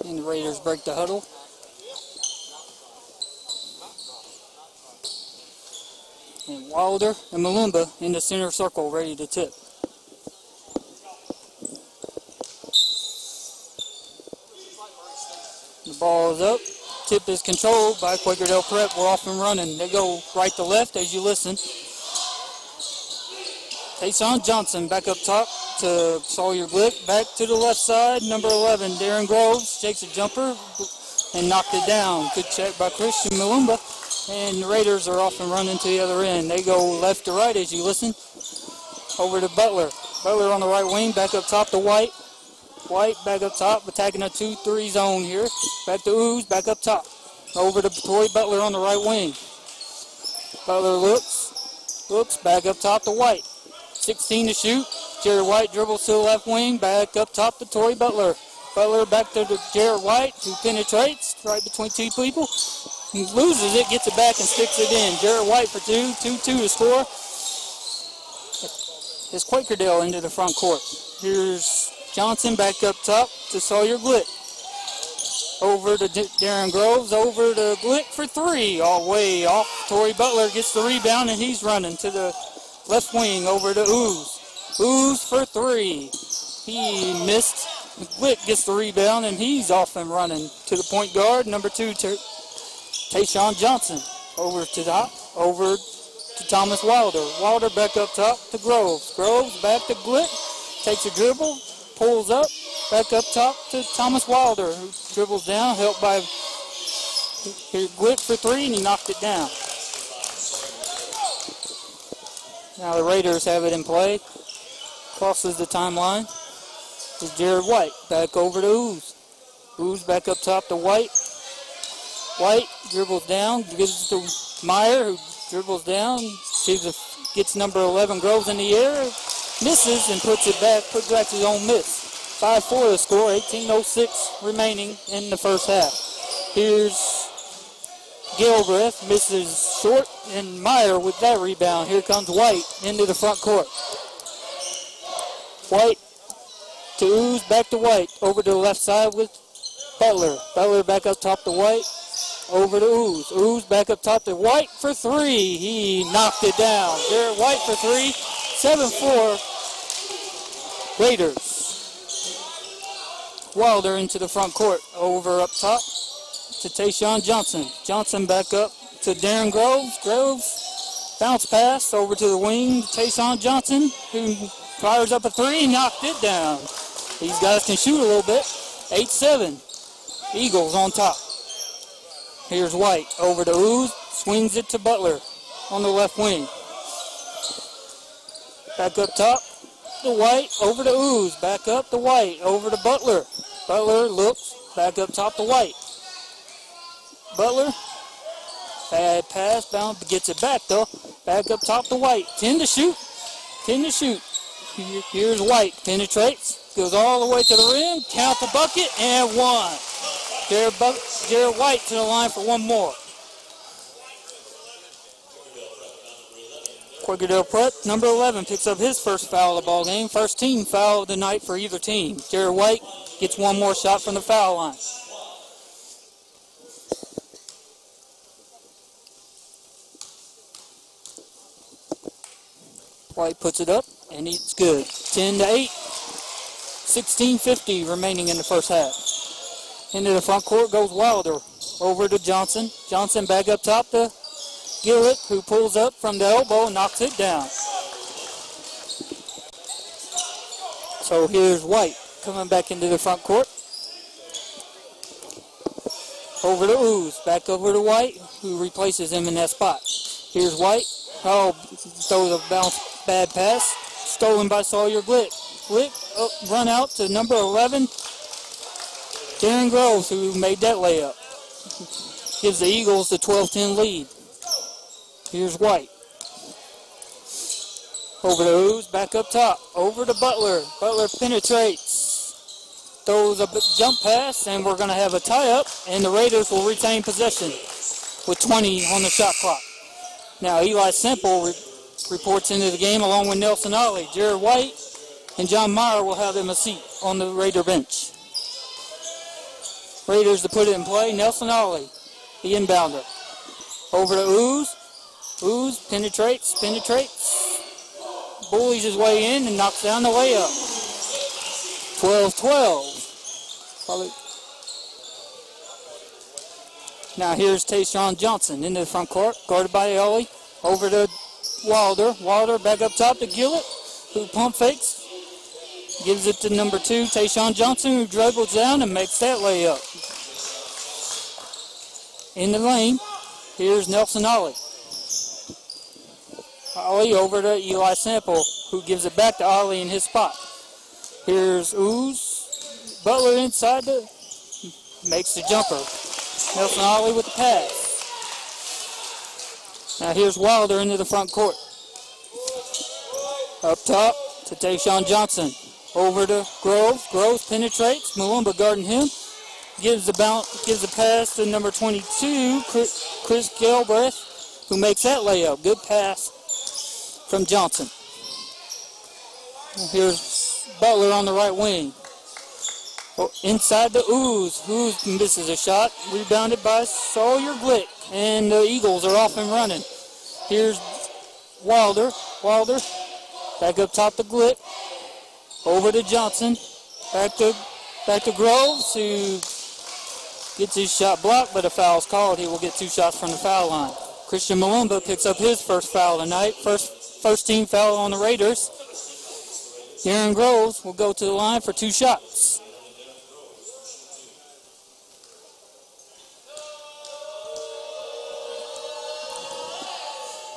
And the Raiders break the huddle. And Wilder and Malumba in the center circle, ready to tip. The ball is up. Tip is controlled by Quakerdale Prep. We're off and running. They go right to left as you listen. Tayshawn Johnson back up top to Sawyer Glick. Back to the left side. Number 11, Darren Groves, takes a jumper and knocked it down. Good check by Christian Malumba. And the Raiders are off and running to the other end. They go left to right as you listen. Over to Butler. Butler on the right wing. Back up top to White. White back up top, attacking a 2-3 zone here. Back to Ooze, back up top. Over to Tory Butler on the right wing. Butler looks, back up top to White. 16 to shoot. Jared White dribbles to the left wing, back up top to Tory Butler. Butler back to Jared White, who penetrates right between two people. He loses it, gets it back, and sticks it in. Jared White for 2-2 to score. It's Quakerdale into the front court. Here's Johnson back up top to Sawyer Glick. Over to Darren Groves, over to Glick for 3. All way off. Tory Butler gets the rebound, and he's running to the left wing over to Ooze. Ooze for 3. He missed. Glick gets the rebound, and he's off and running to the point guard. Number 2, Tayshawn Johnson. Over to top, over to Thomas Wilder. Wilder back up top to Groves. Groves back to Glick. Takes a dribble, pulls up, back up top to Thomas Wilder, who dribbles down, helped by Glick for 3, and he knocked it down. Now the Raiders have it in play. Crosses the timeline. Is Jared White. Back over to Ooze. Ooze back up top to White. White dribbles down, gives it to Meyer, who dribbles down, gets number 11 Groves in the air, misses and puts it back his own miss. 5-4 the score, 18:06 remaining in the first half. Here's Gilbreth, misses short, and Meyer with that rebound. Here comes White into the front court. White to Ooze, back to White. Over to the left side with Butler. Butler back up top to White. Over to Ooze. Ooze back up top to White for 3. He knocked it down. Jared White for 3. 7-4 Raiders. Wilder into the front court. Over up top to Tayshawn Johnson. Johnson back up to Darren Groves. Groves bounce pass over to the wing. Tayshawn Johnson, who fires up a 3, knocked it down. These guys can shoot a little bit. 8-7. Eagles on top. Here's White over to Ooze. Swings it to Butler on the left wing. Back up top to White. Over to Ooze. Back up to White. Over to Butler. Butler looks. Back up top to White. Butler. Bad pass. Bound. Gets it back though. Back up top to White. 10 to shoot. 10 to shoot. Here's White. Penetrates. Goes all the way to the rim. Count the bucket. And 1. Jared White to the line for 1 more. Quakerdale Prep, number 11, picks up his first foul of the ball game. First team foul of the night for either team. Jared White gets 1 more shot from the foul line. White puts it up, and it's good. 10-8. 16:50 remaining in the first half. Into the front court goes Wilder. Over to Johnson. Johnson back up top to Gillett, who pulls up from the elbow and knocks it down. So here's White coming back into the front court. Over to Ooze. Back over to White, who replaces him in that spot. Here's White. Oh, throws a bounce, bad pass. Stolen by Sawyer Glick. Glick run out to number 11. Darren Groves, who made that layup, gives the Eagles the 12-10 lead. Here's White. Over to Ooze, back up top. Over to Butler. Butler penetrates. Throws a jump pass, and we're going to have a tie-up, and the Raiders will retain possession with 20 on the shot clock. Now, Eli Semple reports into the game along with Nelson Ollie. Jared White and John Meyer will have them a seat on the Raider bench. Raiders to put it in play. Nelson Ollie, the inbounder. Over to Ooze. Ooze penetrates. Bullies his way in and knocks down the layup. 12-12. Probably. Now here's Tayshawn Johnson into the front court, guarded by Ollie. Over to Wilder. Wilder back up top to Gillett, who pump fakes. Gives it to number 2, Tayshawn Johnson, who dribbles down and makes that layup. In the lane, here's Nelson Ollie. Ollie over to Eli Sample, who gives it back to Ollie in his spot. Here's Ooze. Butler inside makes the jumper. Nelson Ollie with the pass. Now here's Wilder into the front court. Up top to Tayshawn Johnson. Over to Groves. Groves penetrates. Malumba guarding him. Gives the pass to number 22, Chris Galbraith, who makes that layup. Good pass from Johnson. Here's Butler on the right wing. Inside the Ooze. Ooze misses a shot. Rebounded by Sawyer Glick. And the Eagles are off and running. Here's Wilder. Wilder back up top to Glick. Over to Johnson. Back to Groves, who gets his shot blocked, but a foul's called. He will get 2 shots from the foul line. Christian Malumba picks up his first foul tonight. First team foul on the Raiders. Aaron Groves will go to the line for 2 shots.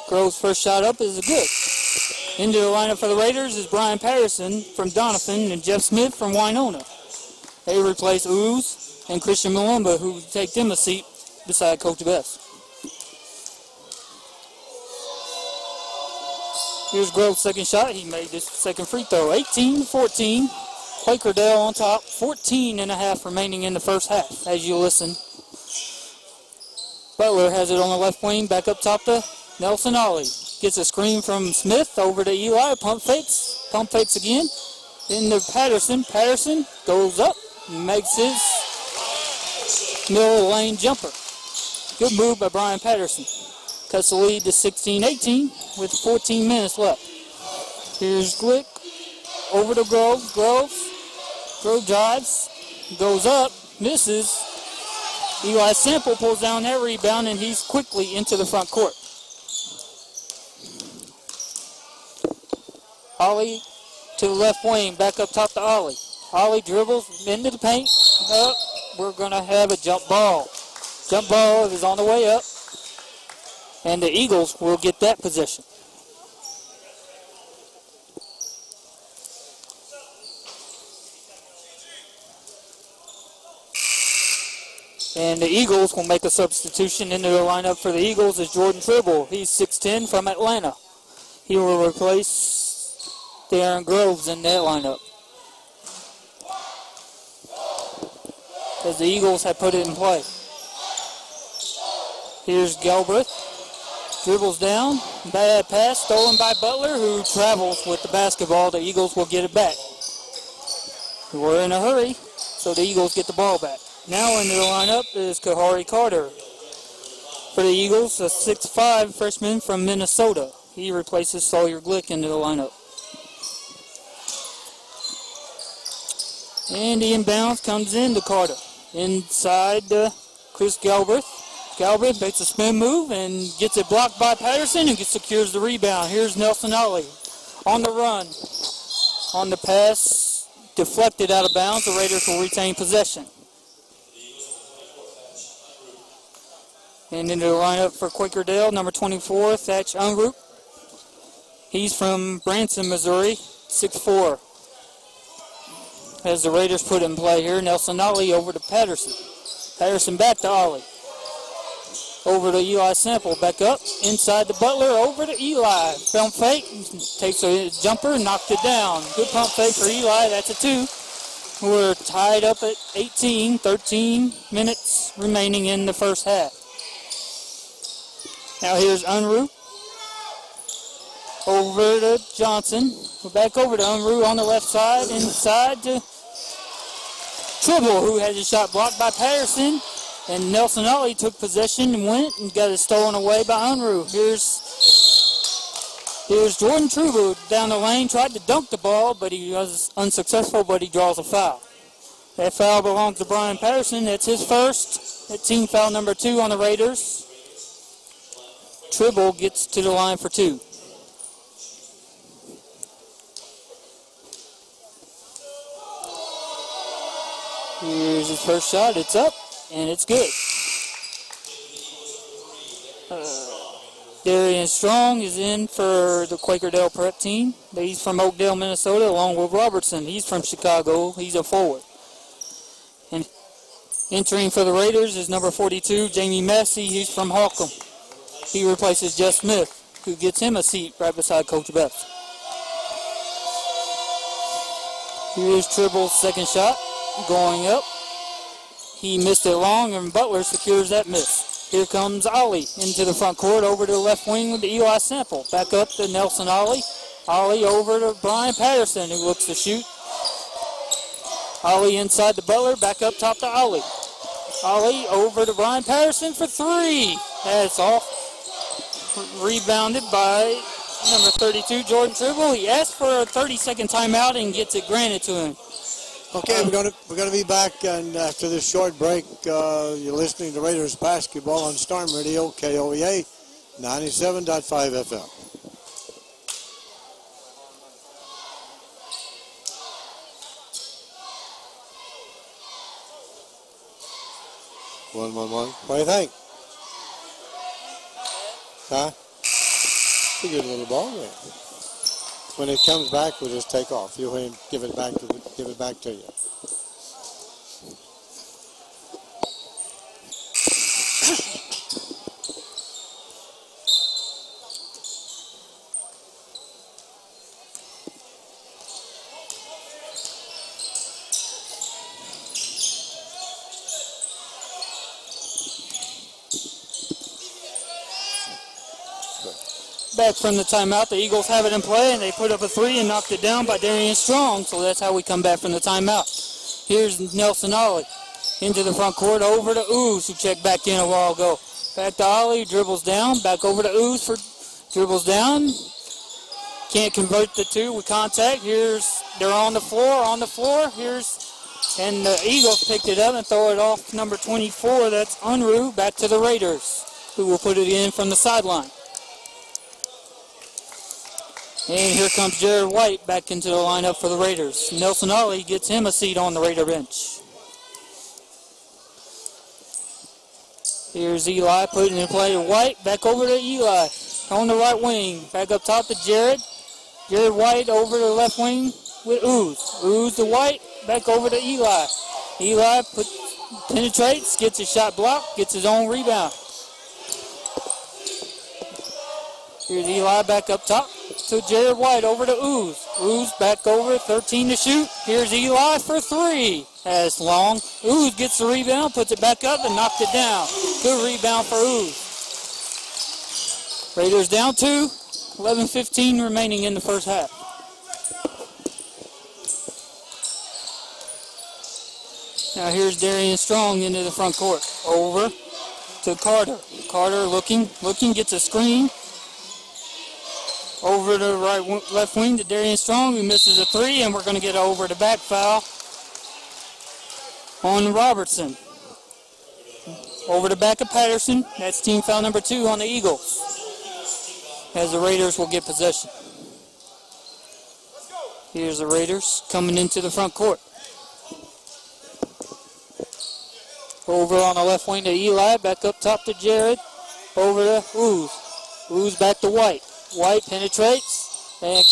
Groves' first shot up is good. Into the lineup for the Raiders is Brian Patterson from Doniphan and Jeff Smith from Winona. They replace Ooze and Christian Malumba, who take them a seat beside Coach Best. Here's Grove's second shot. He made his second free throw. 18-14. Quakerdale on top. 14.5 remaining in the first half, as you listen. Butler has it on the left wing. Back up top to Nelson Ollie. Gets a screen from Smith over to Eli. Pump fakes. Pump fakes again. Into Patterson. Patterson goes up. Makes his middle lane jumper. Good move by Brian Patterson. Cuts the lead to 16-18 with 14 minutes left. Here's Glick. Over to Groves. Groves drives. Goes up. Misses. Eli Sample pulls down that rebound, and he's quickly into the front court. Ollie to the left wing. Back up top to Ollie. Ollie dribbles into the paint. We're going to have a jump ball. Jump ball is on the way up. And the Eagles will get that possession. And the Eagles will make a substitution into the lineup for the Eagles is Jordan Tribble. He's 6'10" from Atlanta. He will replace Aaron Groves in that lineup, as the Eagles have put it in play. Here's Galbraith. Dribbles down. Bad pass stolen by Butler, who travels with the basketball. The Eagles will get it back. We're in a hurry, so the Eagles get the ball back. Now into the lineup is Kahari Carter. For the Eagles, a 6'5" freshman from Minnesota. He replaces Sawyer Glick into the lineup. And the inbounds comes into Carter. Inside Chris Galbraith. Galbraith makes a spin move and gets it blocked by Patterson and secures the rebound. Here's Nelson Ollie on the run. On the pass, deflected out of bounds. The Raiders will retain possession. And into the lineup for Quakerdale, number 24, Thatch Unrup. He's from Branson, Missouri, 6'4". As the Raiders put in play here, Nelson Ollie over to Patterson. Patterson back to Ollie. Over to Eli Sample, back up. Inside the Butler, over to Eli. Pump fake, takes a jumper, knocked it down. Good pump fake for Eli, that's a 2. We're tied up at 18, 13 minutes remaining in the first half. Now here's Unruh. Over to Johnson. We're back over to Unruh on the left side. Inside to Tribble, who had his shot blocked by Patterson. And Nelson Ollie took possession and went and got it stolen away by Unruh. Here's Jordan Tribble down the lane, tried to dunk the ball, but he was unsuccessful, but he draws a foul. That foul belongs to Brian Patterson. That's his first. That team foul number 2 on the Raiders. Tribble gets to the line for 2. Here's his first shot. It's up, and it's good. Darian Strong is in for the Quakerdale prep team. He's from Oakdale, Minnesota, along with Robertson. He's from Chicago. He's a forward. And entering for the Raiders is number 42, Jamie Massey. He's from Holcomb. He replaces Jeff Smith, who gets him a seat right beside Coach Beth. Here's Tribble's second shot. Going up. He missed it long, and Butler secures that miss. Here comes Ollie into the front court, over to the left wing with the Eli Sample. Back up to Nelson Ollie. Ollie over to Brian Patterson, who looks to shoot. Ollie inside the Butler, back up top to Ollie. Ollie over to Brian Patterson for 3. That's off. Rebounded by number 32, Jordan Tribble. He asked for a 30-second timeout and gets it granted to him. Okay, we're gonna be back, and after this short break, you're listening to Raiders basketball on Storm Radio, KOEA 97.5 FM. One. What do you think? Huh? It's a good little ball there. When it comes back, we'll just take off. You'll give it back to you. Back from the timeout, the Eagles have it in play, and they put up a 3 and knocked it down by Darian Strong, so that's how we come back from the timeout. Here's Nelson Ollie into the front court, over to Ooze, who checked back in a while ago. Back to Ollie, dribbles down, back over to Ooze for dribbles down. Can't convert the 2 with contact. They're on the floor, and the Eagles picked it up and throw it off number 24, that's Unruh, back to the Raiders, who will put it in from the sideline. And here comes Jared White back into the lineup for the Raiders. Nelson Ollie gets him a seat on the Raider bench. Here's Eli putting in play to White. Back over to Eli on the right wing. Back up top to Jared. Jared White over to the left wing with Ooze. Ooze to White. Back over to Eli. Eli penetrates, gets his shot blocked, gets his own rebound. Here's Eli back up top to Jared White, over to Ooze. Ooze back over, 13 to shoot. Here's Eli for 3. That's long. Ooze gets the rebound, puts it back up, and knocked it down. Good rebound for Ooze. Raiders down 2. 11:15 remaining in the first half. Now here's Darian Strong into the front court. Over to Carter. Carter looking, gets a screen. Over to the left wing to Darian Strong, who misses a 3, and we're going to get over the back foul on Robertson. Over the back of Patterson. That's team foul number 2 on the Eagles, as the Raiders will get possession. Here's the Raiders coming into the front court. Over on the left wing to Eli, back up top to Jared. Over to Ooze. Ooze back to White. White penetrates and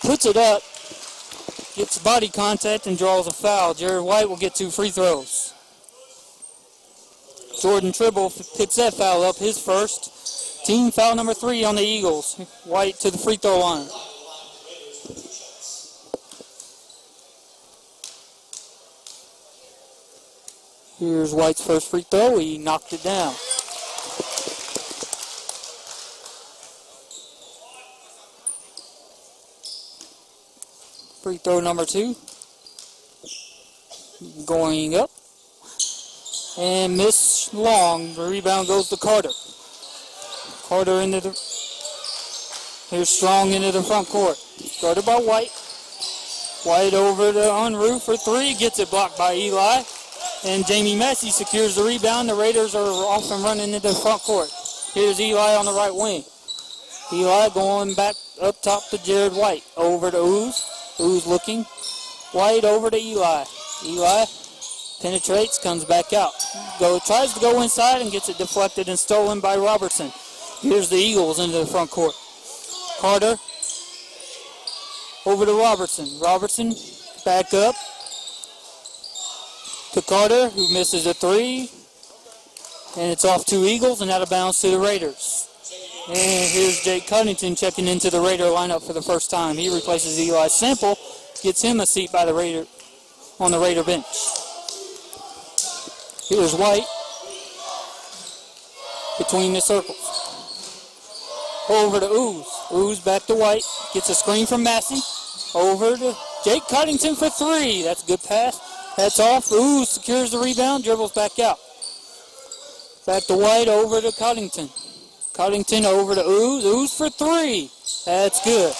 puts it up, gets body contact and draws a foul. Jared White will get 2 free throws. Jordan Tribble picks that foul up, his first. Team foul number 3 on the Eagles. White to the free throw line. Here's White's first free throw. He knocked it down. Free throw number 2. going up. And miss long. The rebound goes to Carter. Carter into the... Here's Strong into the front court. Guarded by White. White over to Unruh for three. Gets it blocked by Eli. And Jamie Massey secures the rebound. The Raiders are off and running into the front court. Here's Eli on the right wing. Eli going back up top to Jared White. Over to Ooze. Ooze looking. White over to Eli. Eli penetrates, comes back out. Tries to go inside and gets it deflected and stolen by Robertson. Here's the Eagles into the front court. Carter over to Robertson. Robertson back up to Carter, who misses a three. And it's off to Eagles and out of bounds to the Raiders. And here's Jake Covington checking into the Raider lineup for the first time. He replaces Eli Sample, gets him a seat by the Raider on the Raider bench. Here's White between the circles. Over to Ooze. Ooze back to White. Gets a screen from Massey. Over to Jake Cottington for three. That's a good pass. That's off. Ooze secures the rebound. Dribbles back out. Back to White. Over to Cottington. Cottington over to Ooze. Ooze for three. That's good.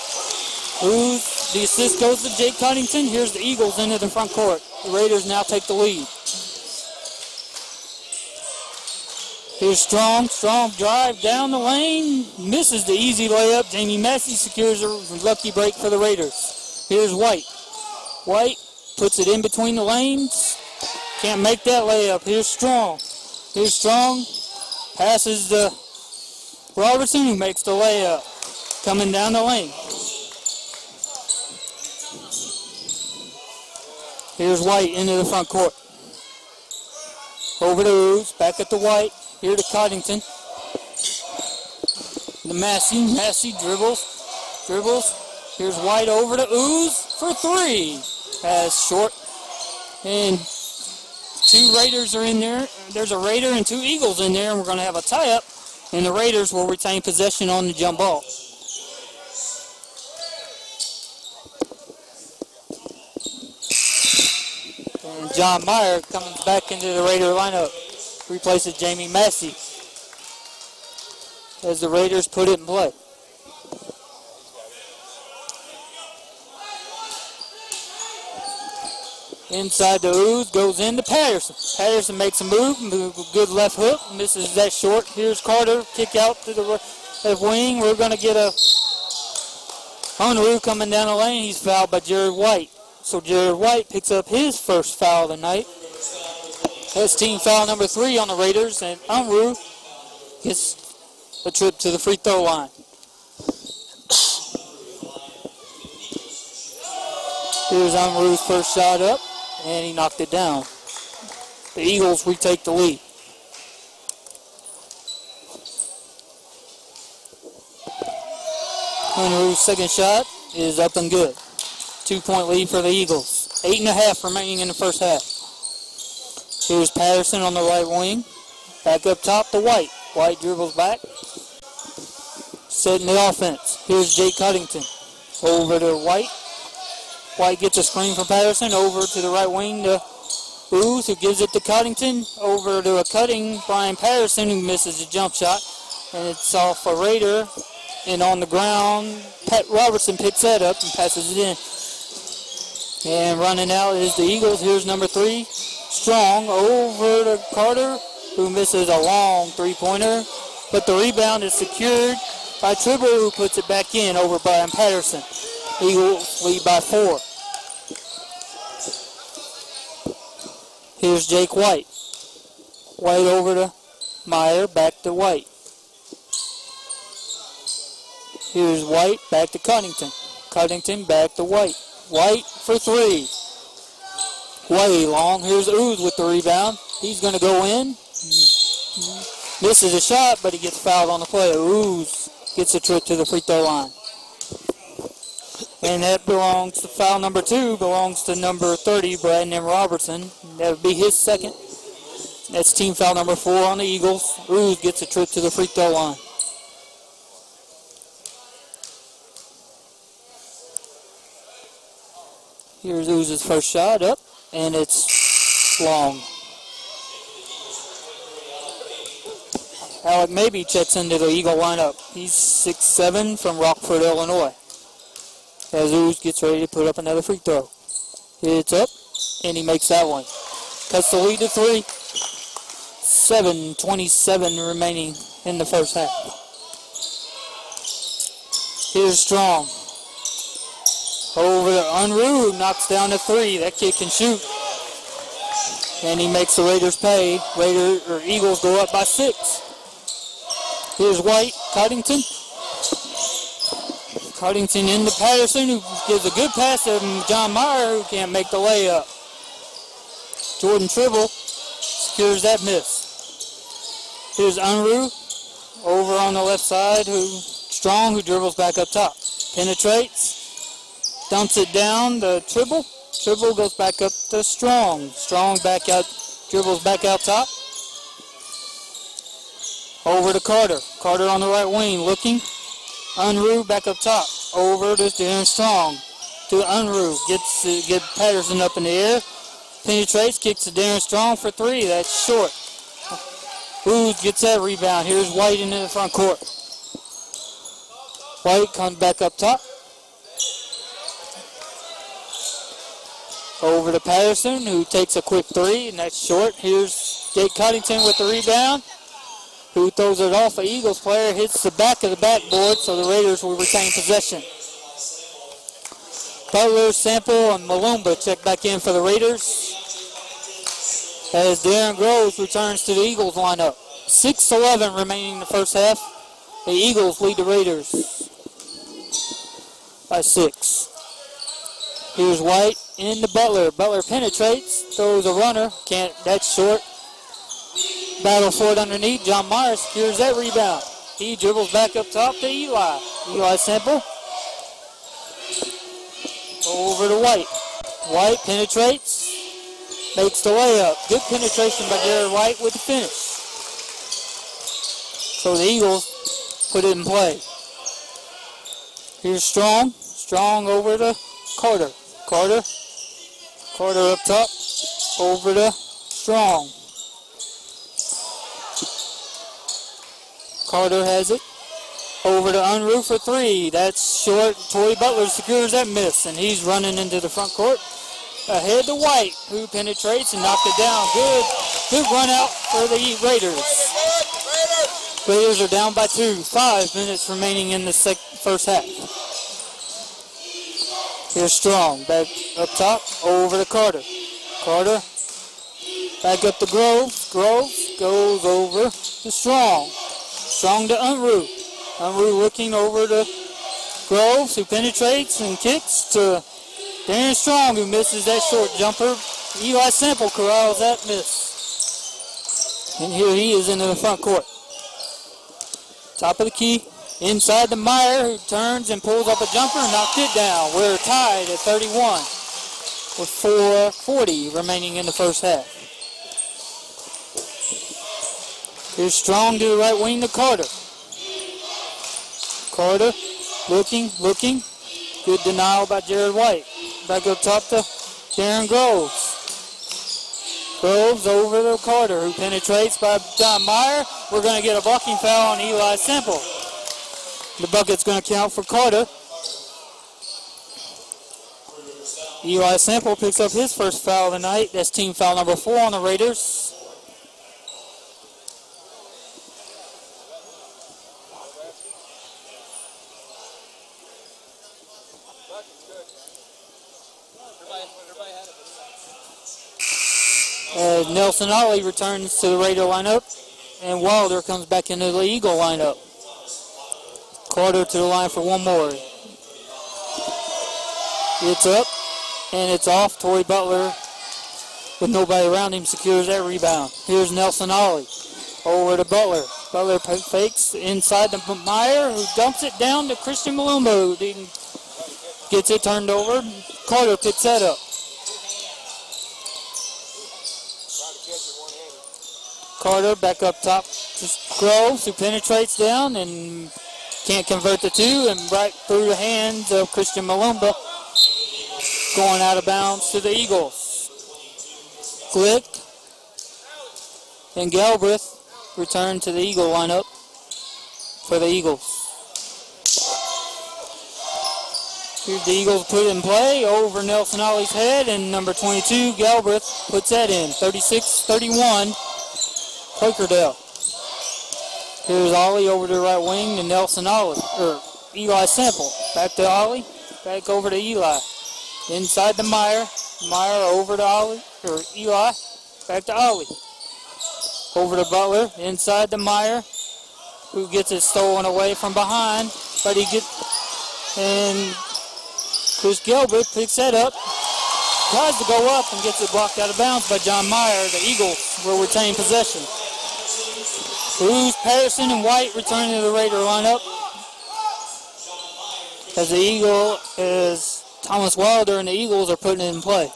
Ooze. The assist goes to Jake Cottington. Here's the Eagles into the front court. The Raiders now take the lead. Here's Strong. Strong drive down the lane. Misses the easy layup. Jamie Massey secures a lucky break for the Raiders. Here's White. White puts it in between the lanes. Can't make that layup. Here's Strong. Here's Strong. Passes to Robertson, who makes the layup. Coming down the lane. Here's White into the front court. Over to Ooze. Back at the White. Here to Cottington. The Massey. Massey dribbles. Here's White over to Ooze for three. That's short. And two Raiders are in there. There's a Raider and two Eagles in there, and we're going to have a tie-up. And the Raiders will retain possession on the jump ball. And John Meyer comes back into the Raider lineup. Replaces Jamie Massey as the Raiders put it in play. Inside the Ooze, goes into Patterson. Patterson makes a move, good left hook, misses that short. Here's Carter, kick out to the left wing. We're going to get a Unruh coming down the lane. He's fouled by Jared White. So Jared White picks up his first foul of the night. That's team foul number 3 on the Raiders, and Unruh gets a trip to the free throw line. Here's Unruh's first shot up, and he knocked it down. The Eagles retake the lead. Unruh's second shot is up and good. 2-point lead for the Eagles. 8.5 remaining in the first half. Here's Patterson on the right wing. Back up top to White. White dribbles back. Setting the offense. Here's Jake Cottington. Over to White. White gets a screen from Patterson. Over to the right wing to Ooze, who gives it to Cottington. Over to a cutting Brian Patterson, who misses a jump shot. And it's off a Raider. And on the ground, Pat Robertson picks that up and passes it in. And running out is the Eagles. Here's number 3. Strong over to Carter, who misses a long three-pointer, but the rebound is secured by Tribble, who puts it back in over Brian Patterson. Eagles lead by 4. Here's Jake White. White over to Meyer, back to White. Here's White, back to Cottington. Cottington, back to White. White for 3. Way long. Here's Ooze with the rebound. He's going to go in. Misses a shot, but he gets fouled on the play. Ooze gets a trip to the free throw line. And that belongs to foul number 2, belongs to number 30, Brandon Robertson. That would be his second. That's team foul number 4 on the Eagles. Ooze gets a trip to the free throw line. Here's Ooze's first shot up, and it's It's long. Alec Mabee checks into the Eagle lineup. He's 6'7" from Rockford, Illinois. As Ooze gets ready to put up another free throw. It's up, and he makes that one. Cuts the lead to 3. 7:27 remaining in the first half. Here's Strong. Over to Unruh, who knocks down a 3. That kid can shoot. And he makes the Raiders pay. Eagles go up by 6. Here's White, Coddington. Coddington into Patterson, who gives a good pass to John Meyer, who can't make the layup. Jordan Tribble secures that miss. Here's Unruh over on the left side, Strong, who dribbles back up top. Penetrates, dumps it down to Tribble. Tribble goes back up to Strong. Strong back out, dribbles back out top. Over to Carter. Carter on the right wing, looking. Unruh back up top. Over to Darren Strong. To Unruh. Get Patterson up in the air. Penetrates, kicks to Darren Strong for 3. That's short. Ooze gets that rebound. Here's White into the front court. White comes back up top. Over to Patterson, who takes a quick 3, and that's short. Here's Jake Coddington with the rebound, who throws it off. An Eagles player hits the back of the backboard, so the Raiders will retain possession. Butler, Sample, and Malumba check back in for the Raiders as Darren Groves returns to the Eagles lineup. 6:11 remaining in the first half. The Eagles lead the Raiders by 6. Here's White into Butler. Butler penetrates, throws a runner. That's short. Battle for it underneath. John Meyer secures that rebound. He dribbles back up top to Eli. Eli Sample. Over to White. White penetrates. Makes the layup. Good penetration by Jared White with the finish. So the Eagles put it in play. Here's Strong. Strong over to Carter. Carter up top. Over to Strong. Carter has it. Over to Unruh for 3. That's short. Tory Butler secures that miss, and he's running into the front court. Ahead to White, who penetrates and knocked it down. Good run out for the Raiders. Raiders are down by 2. 5 minutes remaining in the first half. Here's Strong, back up top, over to Carter. Carter, back up to Groves. Groves goes over to Strong. Strong to Unruh. Unruh looking over to Groves, who penetrates and kicks to Darren Strong, who misses that short jumper. Eli Sample corrals that miss. And here he is into the front court. Top of the key. Inside to Meyer, who turns and pulls up a jumper, knocked it down. We're tied at 31 with 4:40 remaining in the first half. Here's Strong to the right wing to Carter. Carter looking. Good denial by Jared White. Back up top to Darren Groves. Groves over to Carter, who penetrates by John Meyer. We're going to get a blocking foul on Eli Sample. The bucket's going to count for Carter. Eli Sample picks up his first foul of the night. That's team foul number 4 on the Raiders. Nelson Ollie returns to the Raider lineup, and Wilder comes back into the Eagle lineup. Carter to the line for one more. It's up, and it's off. Tory Butler, with nobody around him, secures that rebound. Here's Nelson Ollie. Over to Butler. Butler fakes inside to Meyer, who dumps it down to Christian Malumba, who gets it turned over. Carter picks that up. Carter back up top to Groves, who penetrates down and can't convert the 2, and right through the hands of Christian Malumba, going out of bounds to the Eagles. Glick and Galbraith return to the Eagle lineup for the Eagles. Here's the Eagles put in play over Nelson Ollie's head, and number 22, Galbraith, puts that in. 36-31, Quakerdale. Here's Ollie over to the right wing to Nelson Ollie, or Eli Sample. Back to Ollie, back over to Eli. Inside to Meyer. Meyer over to Ollie, or Eli, back to Ollie. Over to Butler, inside to Meyer, who gets it stolen away from behind, but he gets, and Chris Gilbert picks that up, tries to go up and gets it blocked out of bounds by John Meyer. The Eagles will retain possession. Cruz, Patterson, and White returning to the Raider lineup. As the Eagle is Thomas Wilder and the Eagles are putting it in play.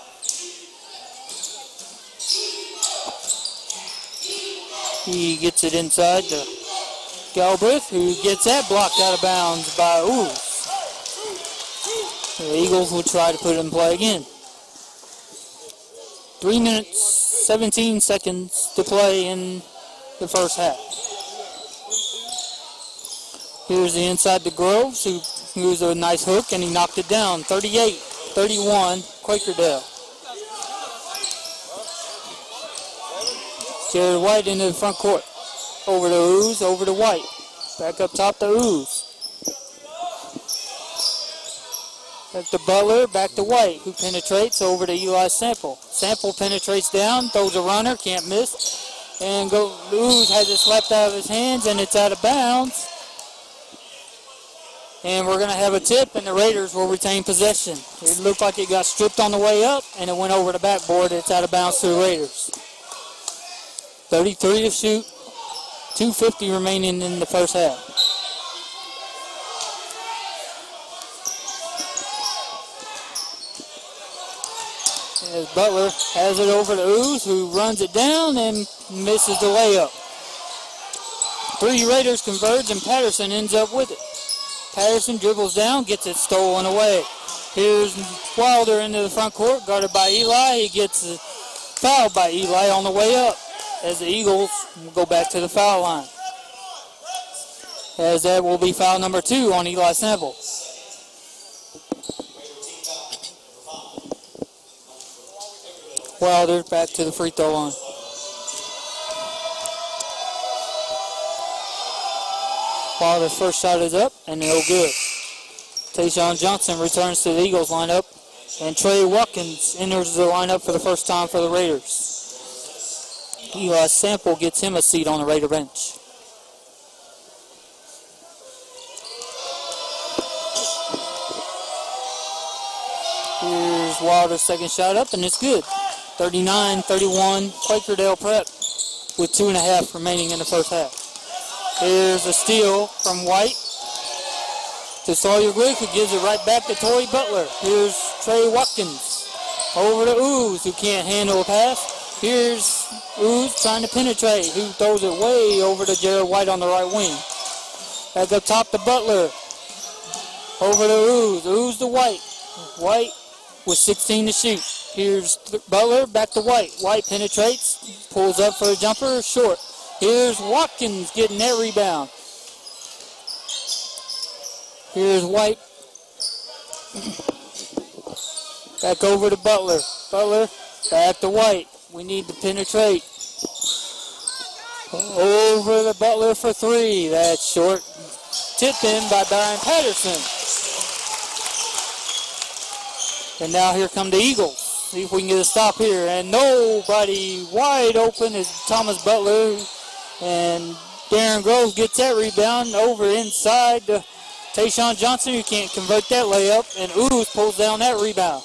He gets it inside to Galbraith, who gets that blocked out of bounds by Ooze. The Eagles will try to put it in play again. 3 minutes, 17 seconds to play in the first half. Here's the inside to Groves, who used a nice hook, and he knocked it down. 38-31, Quakerdale. Jared White into the front court. Over to Ooze, over to White. Back up top to Ooze. Back to Butler, back to White, who penetrates over to Eli Sample. Sample penetrates down, throws a runner, can't miss. And Ooze has it slapped out of his hands, and it's out of bounds. And we're going to have a tip, and the Raiders will retain possession. It looked like it got stripped on the way up, and it went over the backboard. It's out of bounds to the Raiders. 33 to shoot, 2:50 remaining in the first half. As Butler has it over to Ooze, who runs it down and misses the layup. 3 Raiders converge, and Patterson ends up with it. Patterson dribbles down, gets it stolen away. Here's Wilder into the front court, guarded by Eli. He gets fouled by Eli on the way up, as the Eagles will go back to the foul line. As that will be foul number 2 on Eli Sample. Wilder back to the free throw line. Wilder's first shot is up and no good. Tayshawn Johnson returns to the Eagles lineup, and Trey Watkins enters the lineup for the first time for the Raiders. Eli Sample gets him a seat on the Raider bench. Here's Wilder's second shot up, and it's good. 39-31, Quakerdale Prep with 2.5 remaining in the first half. Here's a steal from White to Sawyer Glick, who gives it right back to Torrey Butler. Here's Trey Watkins over to Ooze, who can't handle a pass. Here's Ooze trying to penetrate, who throws it way over to Jared White on the right wing. Back up top to Butler. Over to Ooze. Ooze to White. White with 16 to shoot. Here's Butler, back to White. White penetrates, pulls up for a jumper, short. Here's Watkins getting that rebound. Here's White. Back over to Butler. Butler, back to White. We need to penetrate. Over to Butler for 3. That's short. Tipped in by Brian Patterson. And now here come the Eagles. See if we can get a stop here. And nobody wide open is Thomas Butler. And Darren Groves gets that rebound over inside to Tayshawn Johnson, who can't convert that layup. And Ooze pulls down that rebound.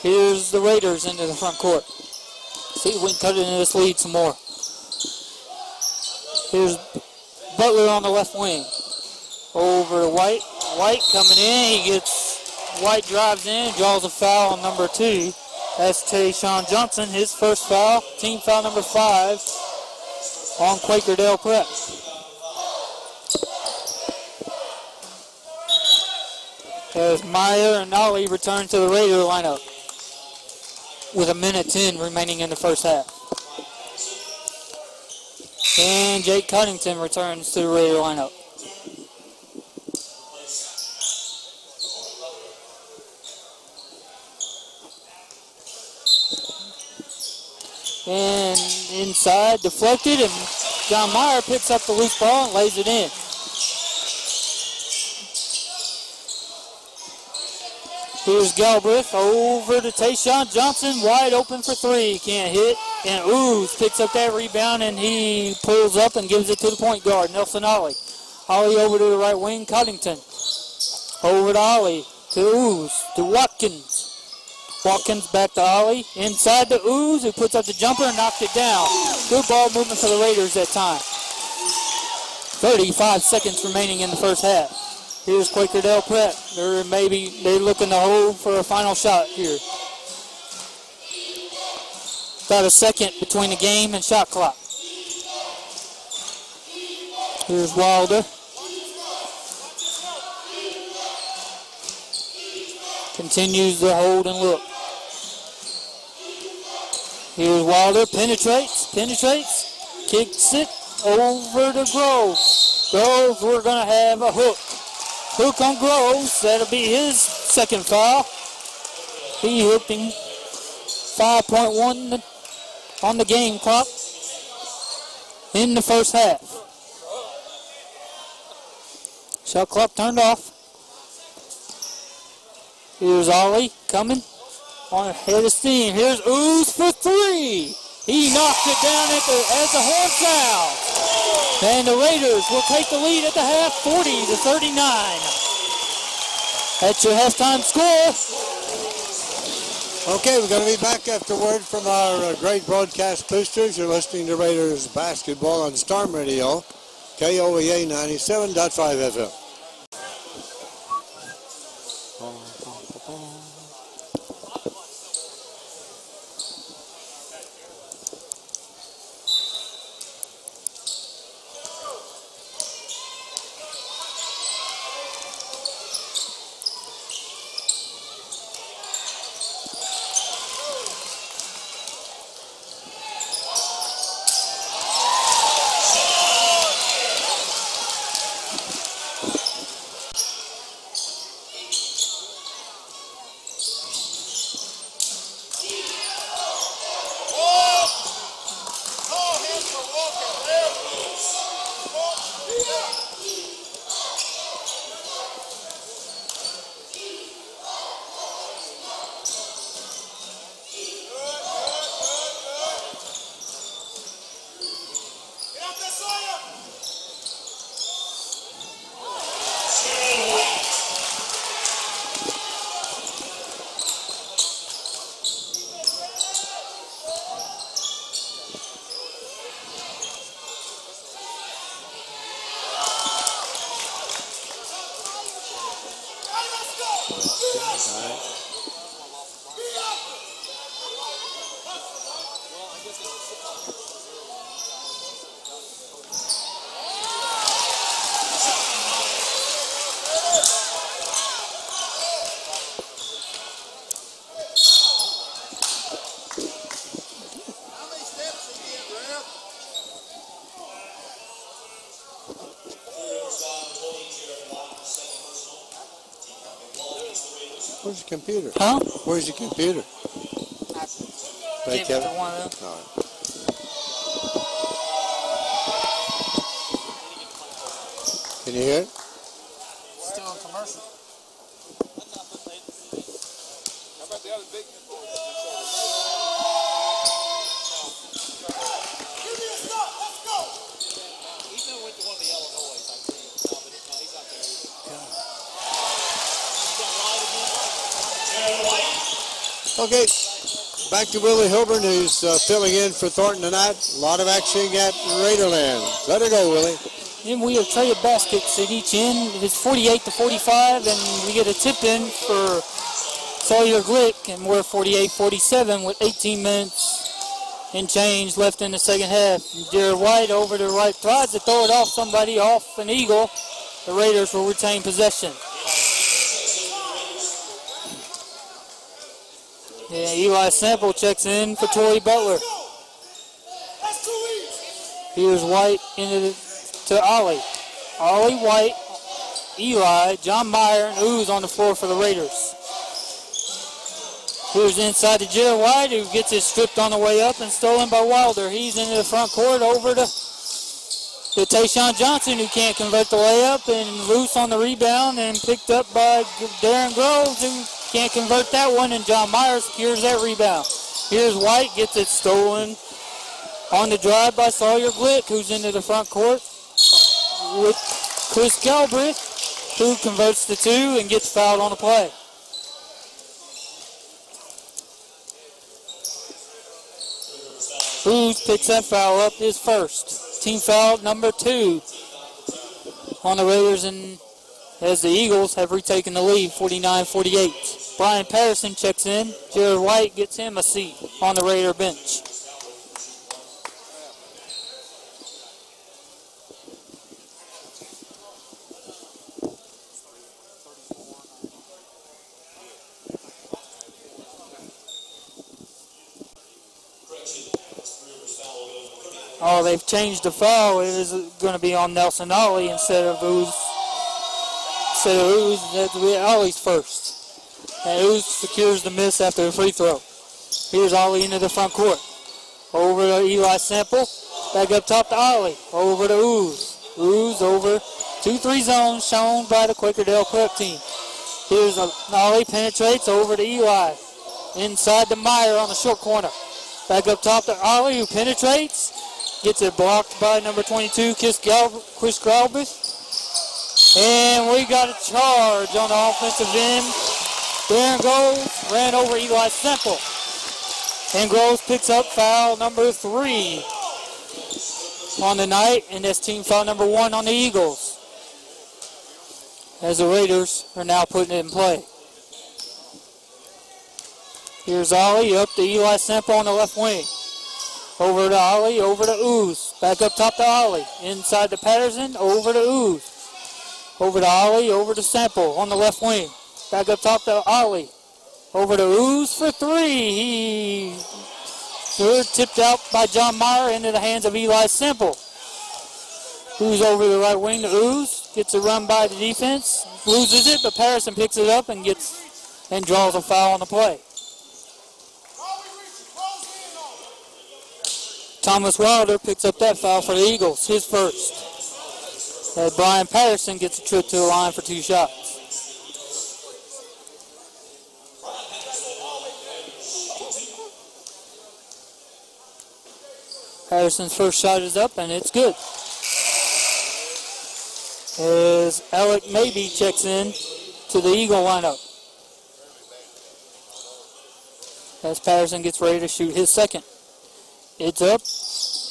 Here's the Raiders into the front court. See if we can cut into this lead some more. Here's Butler on the left wing. Over to White. White coming in. He gets... White drives in, draws a foul on number 2. That's Tayshawn Johnson, his first foul. Team foul number 5 on Quakerdale Prep. As Meyer and Ollie return to the Raider lineup. with 1:10 remaining in the first half. And Jake Cuttington returns to the Raider lineup. And inside, deflected, and John Meyer picks up the loose ball and lays it in. Here's Galbraith over to Tayshawn Johnson, wide open for three, can't hit. And Ooze picks up that rebound, and he pulls up and gives it to the point guard, Nelson Ollie. Ollie over to the right wing, Cuttington. Over to Ollie, to Ooze, to Watkins. Watkins back to Ollie, inside to Ooze, who puts up the jumper and knocked it down. Good ball movement for the Raiders that time. 35 seconds remaining in the first half. Here's Quakerdale Prep. They're looking to hold for a final shot here. About a second between the game and shot clock. Here's Wilder. Continues to hold and look. Here's Wilder, penetrates, kicks it over to Groves. Groves, we're going to have a hook. Hook on Groves, that'll be his second foul. He hooked him. 5.1 on the game clock in the first half. Shot clock turned off. Here's Ollie coming on head of steam. Here's Ooze for three. He knocked it down as the horn sounds. And the Raiders will take the lead at the half, 40-39. That's your halftime score. Okay, we're going to be back after word from our great broadcast boosters. You're listening to Raiders basketball on Storm Radio, KOEA 97.5 FM. Where's your computer? Huh? Where's your computer? Give it to one of them. All right. Can you hear it? Still in commercial. How about the other big? Give me a stop. Let's go. He's gonna went to one of the Illinois, I think. No, but he's not there either. Okay, back to Willie Hilburn, who's filling in for Thornton tonight. A lot of action at Raiderland. Let her go, Willie. And we have traded baskets at each end. It's 48-45, and we get a tip in for Sawyer Glick, and we're 48-47 with 18 minutes and change left in the second half. Jared White over to the right, tries to throw it off somebody, off an Eagle. The Raiders will retain possession. And Eli Sample checks in for Tory Butler. That's too easy. Here's White to Ollie. Ollie, White, Eli, John Meyer, and Ooze on the floor for the Raiders. Here's inside to Jared White, who gets it stripped on the way up and stolen by Wilder. He's into the front court over to Tayshawn Johnson, who can't convert the layup, and loose on the rebound and picked up by Darren Groves, who can't convert that one, and John Meyer secures that rebound. Here's White, gets it stolen on the drive by Sawyer Glick, who's into the front court with Chris Galbraith, who converts the two and gets fouled on the play. Ooze picks that foul up, his first. Team foul number 2 on the Raiders, and as the Eagles have retaken the lead, 49-48. Brian Patterson checks in. Jared White gets him a seat on the Raider bench. Oh, they've changed the foul. It is going to be on Nelson Ollie instead of Ooze. That's Ollie's first. And Ooze secures the miss after the free throw. Here's Ollie into the front court. Over to Eli Sample. Back up top to Ollie. Over to Ooze. Ooze over 2-3 zone shown by the Quakerdale Prep team. Here's Ollie, penetrates over to Eli. Inside to Meyer on the short corner. Back up top to Ollie, who penetrates. Gets it blocked by number 22, Chris Galbraith. And we got a charge on the offensive end. Darren Groves ran over Eli Semple. And Groves picks up foul number 3 on the night, and that's team foul number 1 on the Eagles, as the Raiders are now putting it in play. Here's Ollie up to Eli Semple on the left wing. Over to Ollie, over to Ooze. Back up top to Ollie. Inside to Patterson, over to Ooze. Over to Ollie, over to Sample on the left wing. Back up top to Ollie. Over to Ooze for 3. He tipped out by John Meyer into the hands of Eli Semple. Ooze over the right wing to Ooze. Gets a run by the defense. Loses it, but Patterson picks it up and draws a foul on the play. Thomas Wilder picks up that foul for the Eagles, his first. As Brian Patterson gets a trip to the line for 2 shots. Patterson's first shot is up, and it's good. As Alec Maybe checks in to the Eagle lineup. As Patterson gets ready to shoot his second. It's up,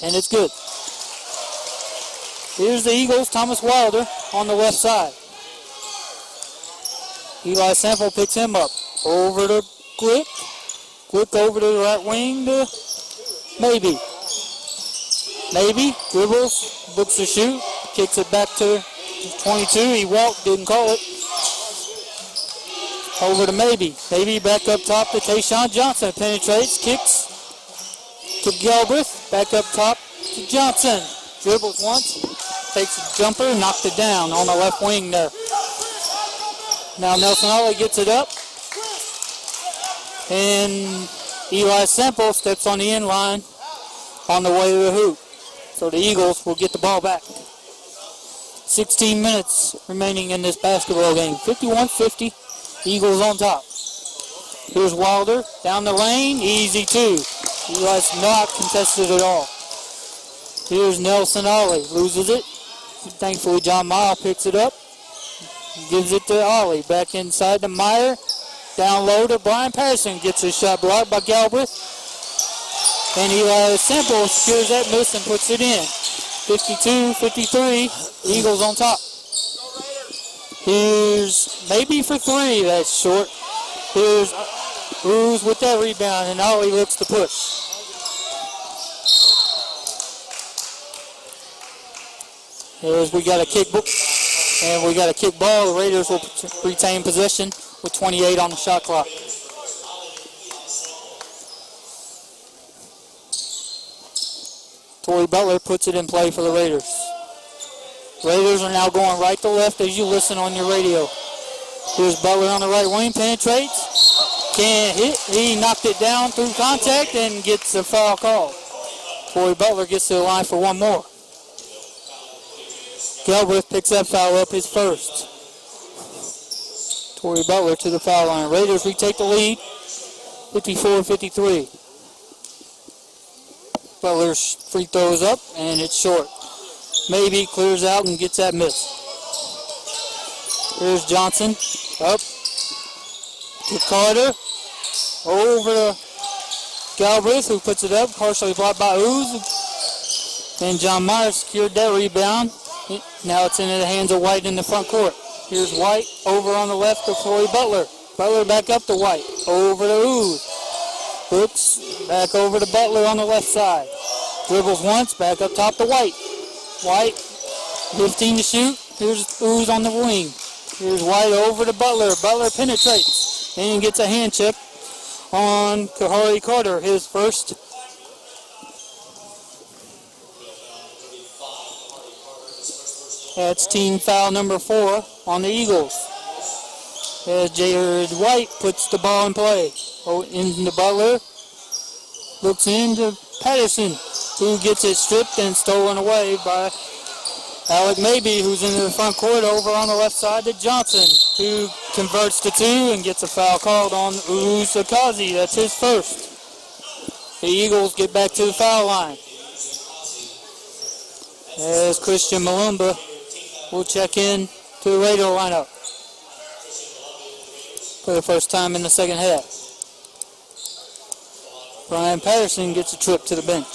and it's good. Here's the Eagles, Thomas Wilder on the left side. Eli Sample picks him up. Over to Glick. Glick over to the right wing to Maybe. Maybe dribbles, looks to shoot, kicks it back to 22. He walked, didn't call it. Over to Maybe. Maybe back up top to Tayshawn Johnson. Penetrates, kicks to Galbraith, back up top to Johnson. Dribbles once, takes a jumper, knocked it down on the left wing there. Now Nelson Ollie gets it up. And Eli Semple steps on the end line on the way to the hoop. So the Eagles will get the ball back. 16 minutes remaining in this basketball game. 51-50, Eagles on top. Here's Wilder down the lane, easy 2. Eli's not contested at all. Here's Nelson Ollie, loses it. Thankfully, John Meyer picks it up. Gives it to Ollie. Back inside to Meyer. Down low to Brian Patterson. Gets his shot blocked by Galbraith. And Eli Semple secures that miss and puts it in. 52-53, Eagles on top. Here's Maybe for 3, that's short. Here's Ooze with that rebound, and Ollie looks to push. As we got a kick ball, the Raiders will retain possession with 28 on the shot clock. Torrey Butler puts it in play for the Raiders. Raiders are now going right to left as you listen on your radio. Here's Butler on the right wing, penetrates. Can't hit. He knocked it down through contact and gets a foul call. Torrey Butler gets to the line for one more. Galbraith picks that foul up, his first. Torrey Butler to the foul line. Raiders retake the lead, 54-53. Butler's free throw is up, and it's short. Maybe clears out and gets that miss. Here's Johnson, up to Carter, over to Galbraith, who puts it up, partially blocked by Ooze. And John Meyer secured that rebound. Now it's into the hands of White in the front court. Here's White over on the left to Torrey Butler. Butler back up to White, over to Ooze. Brooks back over to Butler on the left side. Dribbles once, back up top to White. White, 15 to shoot. Here's Ooze on the wing. Here's White over to Butler. Butler penetrates and gets a hand check on Kahari Carter, his first. That's team foul number 4 on the Eagles. As Jared White puts the ball in play. Into Butler. Looks into Patterson, who gets it stripped and stolen away by Alec Maybe, who's into the front court over on the left side to Johnson, who converts to 2 and gets a foul called on Usakazi. That's his first. The Eagles get back to the foul line. As Christian Malumba will check in to the Raider lineup for the first time in the second half. Brian Patterson gets a trip to the bench.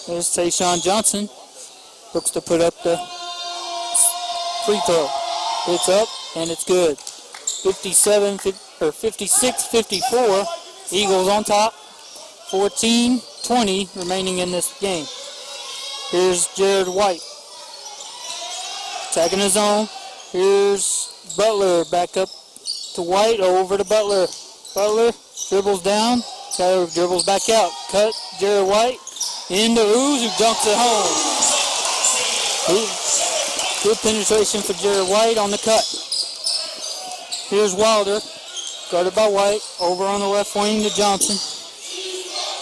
There's Tayshawn Johnson. Looks to put up the free throw. It's up and it's good. 56-54. Eagles on top. 14-20 remaining in this game. Here's Jared White. Attacking the zone. Here's Butler back up to White, over to Butler. Butler dribbles down, dribbles back out. Cut, Jared White into Ooze, who dunks it home. Good penetration for Jared White on the cut. Here's Wilder, guarded by White, over on the left wing to Johnson.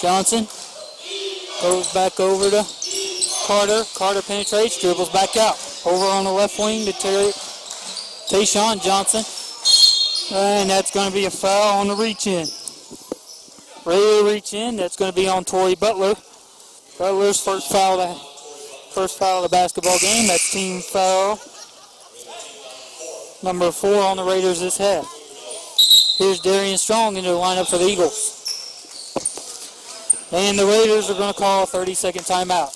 Johnson goes back over to Carter. Carter penetrates, dribbles back out. Over on the left wing to Tayshawn Johnson. And that's going to be a foul on the reach-in. Raider reach-in, that's going to be on Torrey Butler. Butler's first foul of the basketball game. That's team foul number 4 on the Raiders this half. Here's Darian Strong into the lineup for the Eagles. And the Raiders are going to call a 30-second timeout.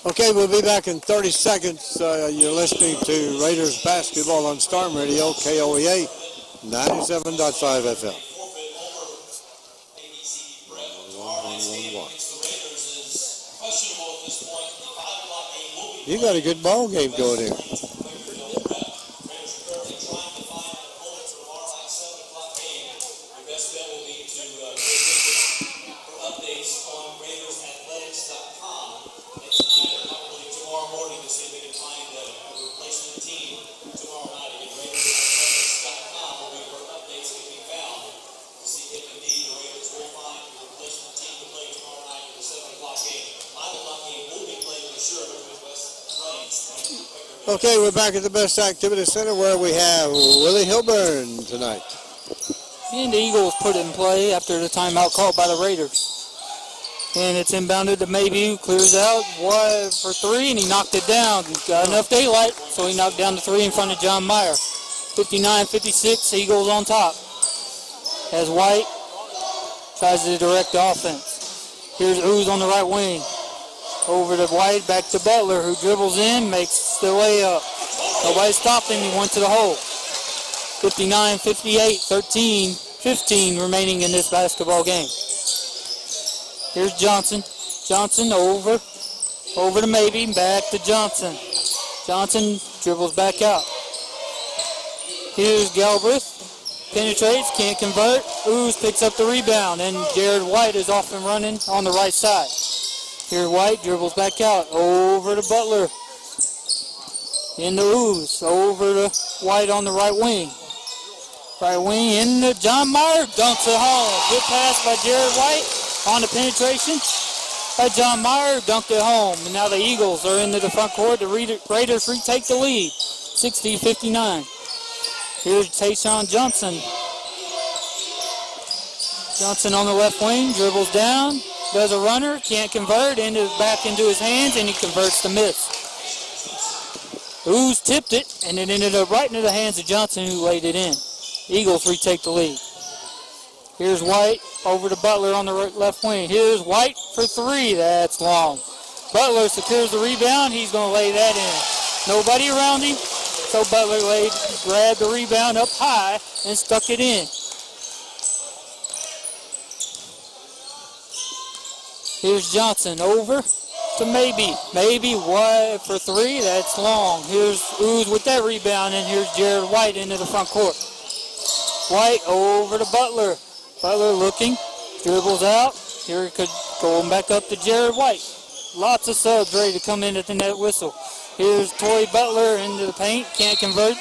Okay, we'll be back in 30 seconds. You're listening to Raiders basketball on Storm Radio, KOEA 97.5 FM. You got a good ball game going here. Okay, we're back at the Best Activity Center where we have Willie Hilburn tonight. And the Eagles put it in play after the timeout called by the Raiders. And it's inbounded to Maybe, who clears out wide for 3, and he knocked it down. Got enough daylight, so he knocked down the 3 in front of John Meyer. 59-56, Eagles on top. As White tries to direct the offense. Here's Ooze on the right wing. Over to White, back to Butler, who dribbles in, makes the layup. Nobody stopped him, he went to the hole. 59-58, 13-15 remaining in this basketball game. Here's Johnson. Johnson over to Maybe, back to Johnson. Johnson dribbles back out. Here's Galbraith. penetrates, can't convert. Ooze picks up the rebound, and Jared White is off and running on the right side. Here White dribbles back out, over to Butler. In the Ooze, over to White on the right wing. Right wing into John Meyer, dunks it home. Good pass by Jared White on the penetration by John Meyer, dunked it home. And now the Eagles are into the front court. The Raiders retake the lead, 60-59. Here's Tayshawn Johnson. Johnson on the left wing, dribbles down, does a runner, can't convert, back into his hands, and he converts the miss. Ooze tipped it, and it ended up right into the hands of Johnson, who laid it in. Eagles retake the lead. Here's White over to Butler on the left wing. Here's White for three. That's long. Butler secures the rebound. He's going to lay that in. Nobody around him, so Butler grabbed the rebound up high and stuck it in. Here's Johnson over to Maybe. Maybe White for three. That's long. Here's Ooze with that rebound, and here's Jared White into the front court. White over to Butler. Butler looking, dribbles out. Here it could go back up to Jared White. Lots of subs ready to come in at the net whistle. Here's Torrey Butler into the paint, can't convert.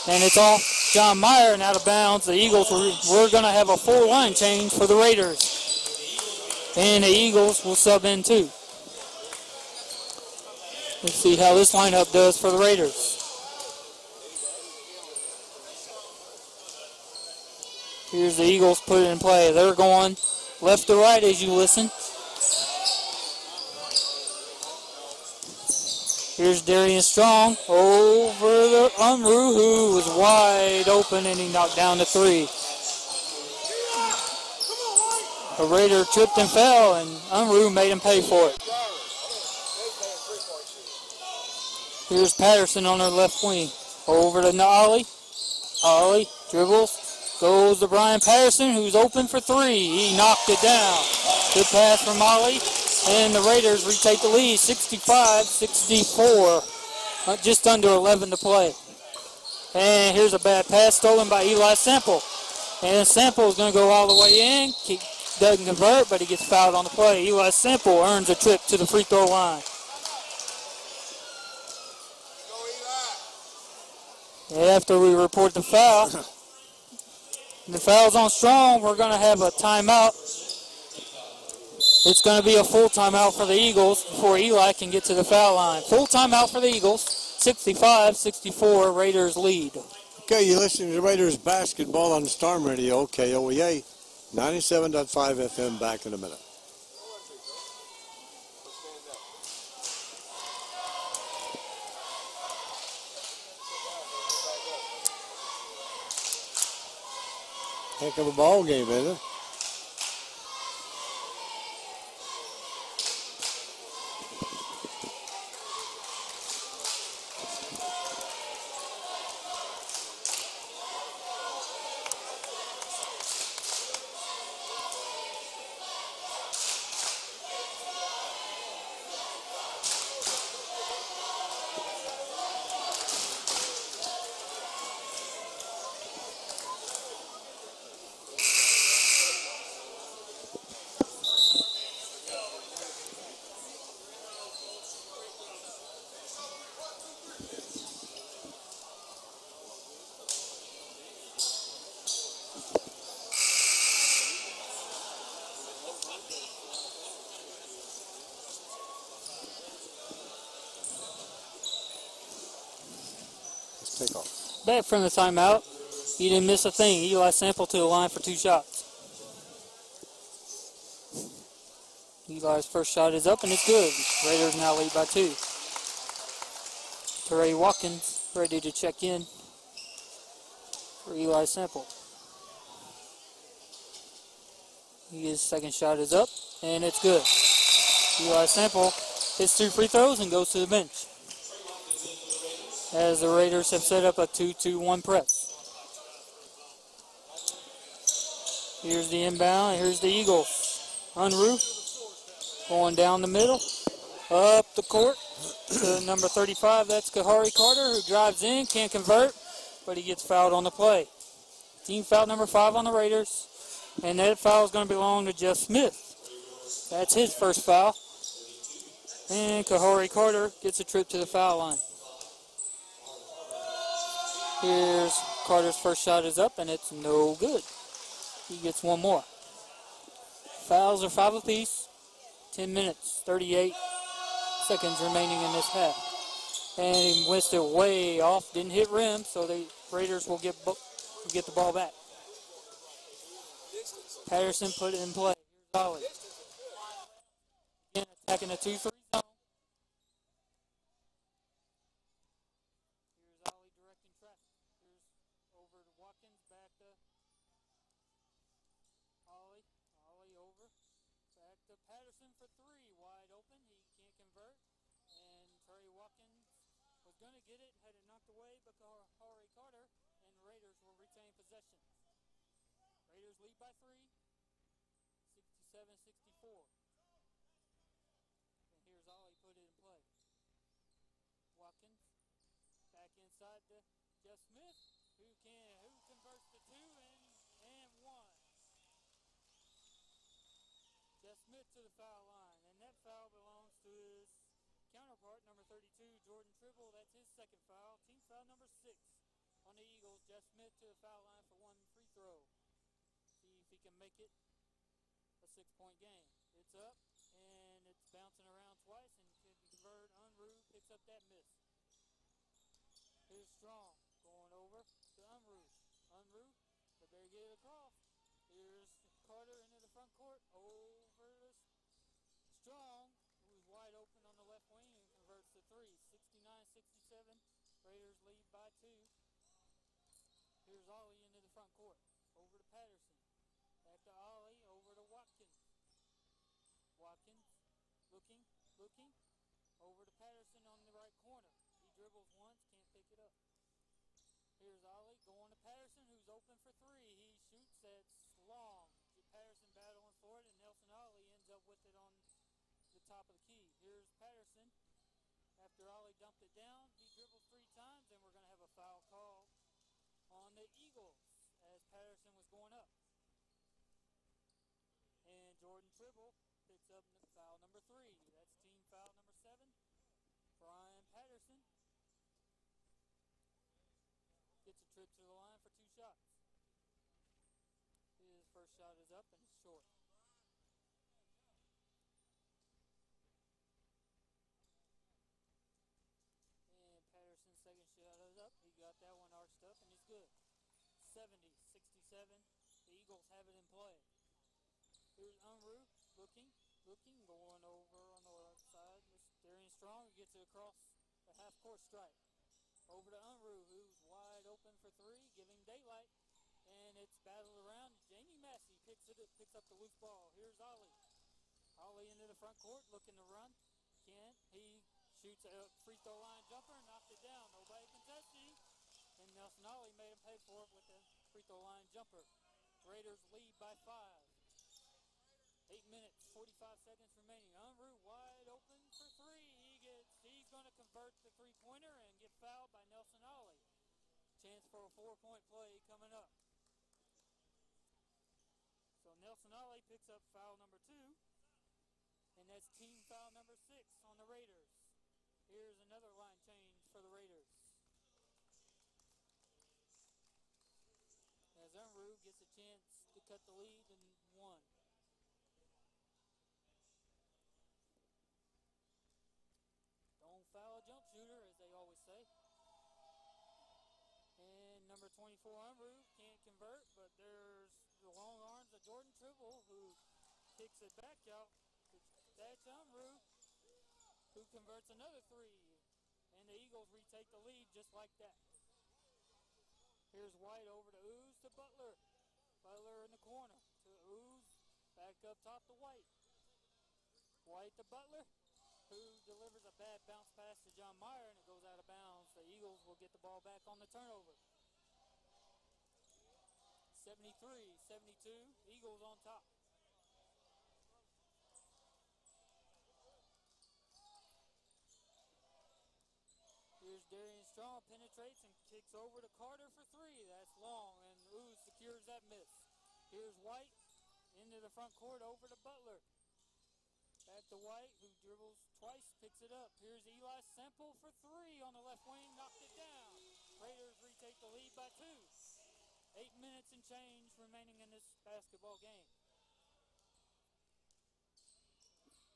And it's off John Meyer and out of bounds. The Eagles, we're going to have a full line change for the Raiders. And the Eagles will sub in too. Let's see how this lineup does for the Raiders. Here's the Eagles put it in play. They're going left to right as you listen. Here's Darian Strong over the Unruh, who was wide open, and he knocked down the three. A Raider tripped and fell, and Unruh made him pay for it. Here's Patterson on their left wing. Over to Ollie. Ollie dribbles. Goes to Brian Patterson, who's open for three. He knocked it down. Good pass from Ollie. And the Raiders retake the lead, 65-64. Just under 11 to play. And here's a bad pass stolen by Eli Sample. And Sample is going to go all the way in. He doesn't convert, but he gets fouled on the play. Eli Sample earns a trip to the free throw line. After we report the foul, the foul's on Strong. We're going to have a timeout. It's going to be a full timeout for the Eagles before Eli can get to the foul line. Full timeout for the Eagles. 65-64, Raiders lead. Okay, you're listening to Raiders basketball on Storm Radio, KOEA, 97.5 FM. Back in a minute. Heck of a ball game, isn't it? Take off. Back from the timeout, you didn't miss a thing. Eli Sample to the line for 2 shots. Eli's first shot is up and it's good. Raiders now lead by 2. Trey Watkins ready to check in for Eli Sample. His second shot is up and it's good. Eli Sample hits 2 free throws and goes to the bench, as the Raiders have set up a 2-2-1 press. Here's the inbound. Here's the Eagles. Unruh going down the middle, up the court to number 35. That's Kahari Carter, who drives in, can't convert, but he gets fouled on the play. Team foul number 5 on the Raiders. And that foul is going to belong to Jeff Smith. That's his first foul. And Kahori Carter gets a trip to the foul line. Here's Carter's first shot is up, and it's no good. He gets one more. Fouls are 5 apiece. 10 minutes, 38 seconds remaining in this half. And he whisked it way off, didn't hit rim, so the Raiders will get the ball back. Patterson put it in play. Here's Ollie. Again, attacking a 2-3 zone. Here's Ollie directing traffic. Here's over to Watkins, back to Ollie. Ollie over. Back to Patterson for 3. Wide open. He can't convert. And Trey Watkins was going to get it, had it knocked away, but Kahori Carter and the Raiders will retain possession. Raiders lead by 3. 67-64. And here's Ollie put it in play. Watkins back inside to Jeff Smith, who converts to 2 and 1. Jeff Smith to the foul line, and that foul belongs to his counterpart, number 32, Jordan Tribble. That's his second foul. Team foul number 6 on the Eagles. Jeff Smith to the foul line for 1 free throw. See if he can make it a 6-point game. It's up, and it's bouncing around twice, and could convert. Unruh picks up that miss. Here's Strong going over to Unruh. Unruh, but better get it across. Here's Carter into the front court, over to Strong, who's wide open on the left wing and converts to 3. 69-67. Raiders lead by 2. Here's Ollie into the front court, over to Patterson. Back to Ollie, over to Watkins. Watkins, looking, over to Patterson on the right corner. He dribbles once, can't pick it up. Here's Ollie going to Patterson, who's open for 3. He shoots, that's long. Patterson battling for it, and Nelson Ollie ends up with it on the top of the key. Here's Patterson. After Ollie dumped it down, he dribbles 3 times, and we're going to have a foul call on the Eagles as Patterson was going up. And Jordan Tribble picks up foul number 3. That's team foul number 7. Brian Patterson gets a trip to the line for 2 shots. His first shot is up and it's short. And Patterson's second shot is up. He got that one arched up and he's good. 70-67. The Eagles have it in play. Here's Unruh looking, going over on the left side. Darian Strong gets it across the half-court stripe. Over to Unruh, who's wide open for 3, giving daylight. And it's battled around. Jamie Massey picks up the loose ball. Here's Ollie. Ollie into the front court, looking to run. Can't. He shoots a free throw line jumper, knocked it down. Nobody contesting. And Nelson Ollie made him pay for it with the free throw line jumper. Raiders lead by 5. 8 minutes, 45 seconds remaining. Unruh wide open for 3. He's going to convert the 3-pointer and get fouled by Nelson Ollie. Chance for a 4-point play coming up. So Nelson Ollie picks up foul number 2, and that's team foul number 6 on the Raiders. Here's another line change for the Raiders. As Unruh gets a chance to cut the lead in 1. Don't foul a jump shooter, as they always say. And number 24, Unruh, can't convert, but there's the long arms of Jordan Tribble, who kicks it back out. That's Unruh, who converts another 3. And the Eagles retake the lead just like that. Here's White over to Ooze to Butler. Butler in the corner to Ooze. Back up top to White. White to Butler, who delivers a bad bounce pass to John Meyer, and it goes out of bounds. The Eagles will get the ball back on the turnover. 73-72, Eagles on top. Here's Darian Strong, penetrates and kicks over to Carter for 3. That's long, and Ooze secures that miss. Here's White into the front court over to Butler. Back to White, who dribbles twice, picks it up. Here's Eli Semple for three on the left wing, knocked it down. Raiders retake the lead by 2. 8 minutes and change remaining in this basketball game.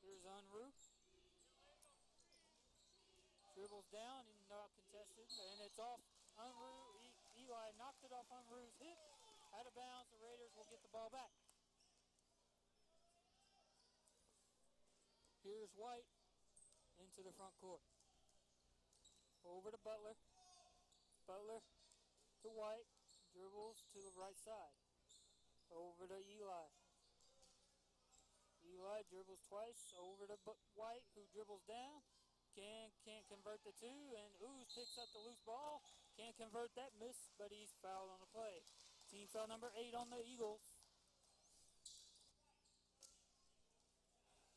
Here's Unruh. Dribbles down and not contested, and it's off Unruh. Eli knocked it off Unruh's hip. Out of bounds, the Raiders will get the ball back. Here's White into the front court. Over to Butler. Butler to White. Dribbles to the right side. Over to Eli. Eli dribbles twice. Over to White, who dribbles down. Can't convert the two, and Ooze picks up the loose ball. Can't convert that miss, but he's fouled on the play. Team foul number 8 on the Eagles.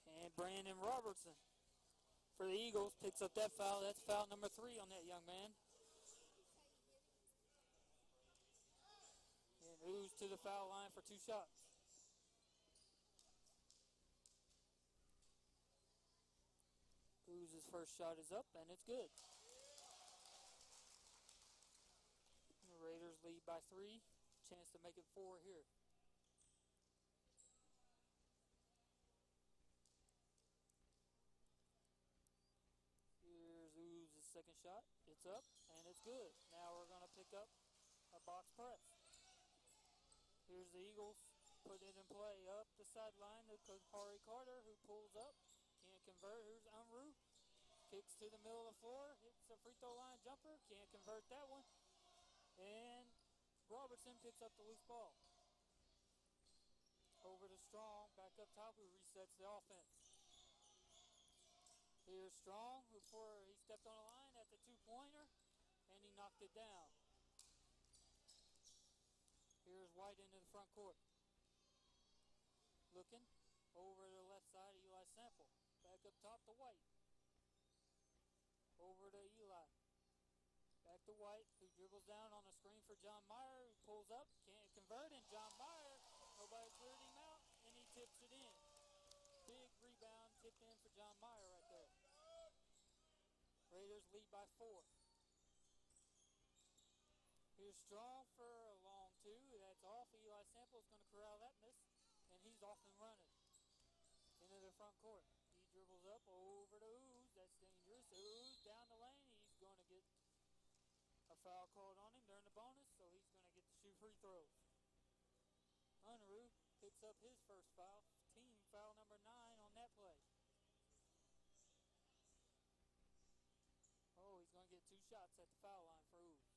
And Brandon Robertson for the Eagles picks up that foul. That's foul number 3 on that young man. And Ooze to the foul line for 2 shots. Ooze's first shot is up, and it's good. The Raiders lead by 3. Chance to make it 4 here. Here's Ooze's second shot. It's up, and it's good. Now we're going to pick up a box press. Here's the Eagles. Put it in play up the sideline to Kahari Carter, who pulls up. Can't convert. Here's Unruh. Kicks to the middle of the floor. Hits a free throw line jumper. Can't convert that one. And Robertson picks up the loose ball. Over to Strong. Back up top, who resets the offense. Here's Strong, before he stepped on the line at the 2-pointer, and he knocked it down. Here's White into the front court. Looking over to the left side, Eli Semple. Back up top to White. Over to Eli. Back to White, who dribbles down on a screen for John Meyer, who pulls up, can't convert, and John Meyer, nobody cleared him out, and he tips it in. Big rebound tipped in for John Meyer right there. Raiders lead by 4. Here's Strong for a long 2. That's off. Eli Semple is going to corral that miss, and he's off and running into the front court. He dribbles up over to Ooze. That's dangerous. Ooze down the lane. He's going to get a foul called on him during the bonus, so he's going to get to shoot free throws. Unruh picks up his first foul. Team foul number 9 on that play. Oh, he's going to get 2 shots at the foul line for Ooze.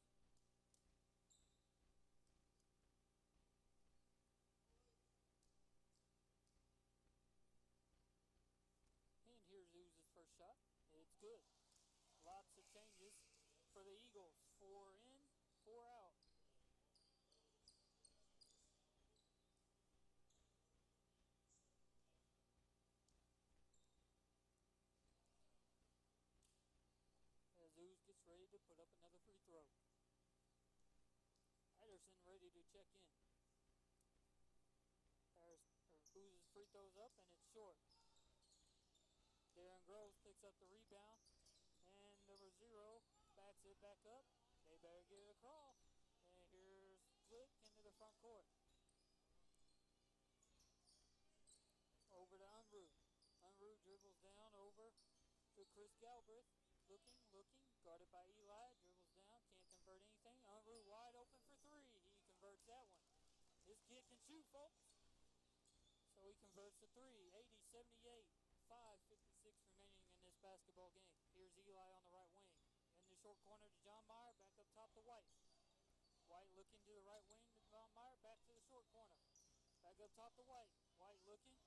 And here's Ooze's first shot. It's good. Lots of changes for the Eagles. 4 in, 4 out. As Ooze gets ready to put up another free throw. Patterson ready to check in. Ooze's free throw's up, and it's short. Darren Groves picks up the rebound, and number 0 backs it back up. They better get it across. And here's Glick into the front court. Over to Unruh. Unruh dribbles down over to Chris Galbraith. Looking, guarded by Eli. Dribbles down, can't convert anything. Unruh wide open for 3. He converts that one. This kid can shoot, folks. So he converts the 3. 80-78. 5:56 remaining in this basketball game. Here's Eli on the right wing. In the short corner to John Meyer, back up top to White. White looking to the right wing to John Meyer, back to the short corner. Back up top to White. White looking,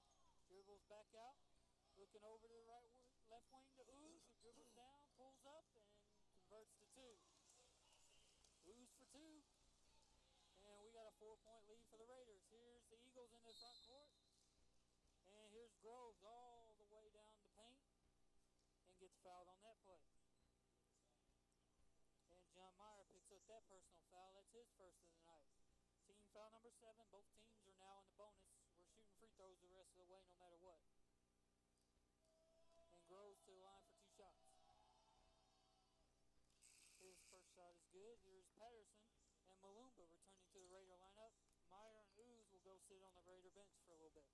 dribbles back out. Looking over to the left wing to Ooze, who dribbles down, pulls up, and converts to 2. Ooze for 2. And we got a 4-point lead for the Raiders. Here's the Eagles in the front court. And here's Groves all the way down the paint and gets fouled on that play. And John Meyer picks up that personal foul. That's his first of the night. Team foul number 7. Both teams are now in the bonus. We're shooting free throws the rest of the way no matter what. And Groves to the line for 2 shots. His first shot is good. Here's Patterson and Malumba returning to the Raider lineup. Meyer and Ooze will go sit on the Raider bench for a little bit.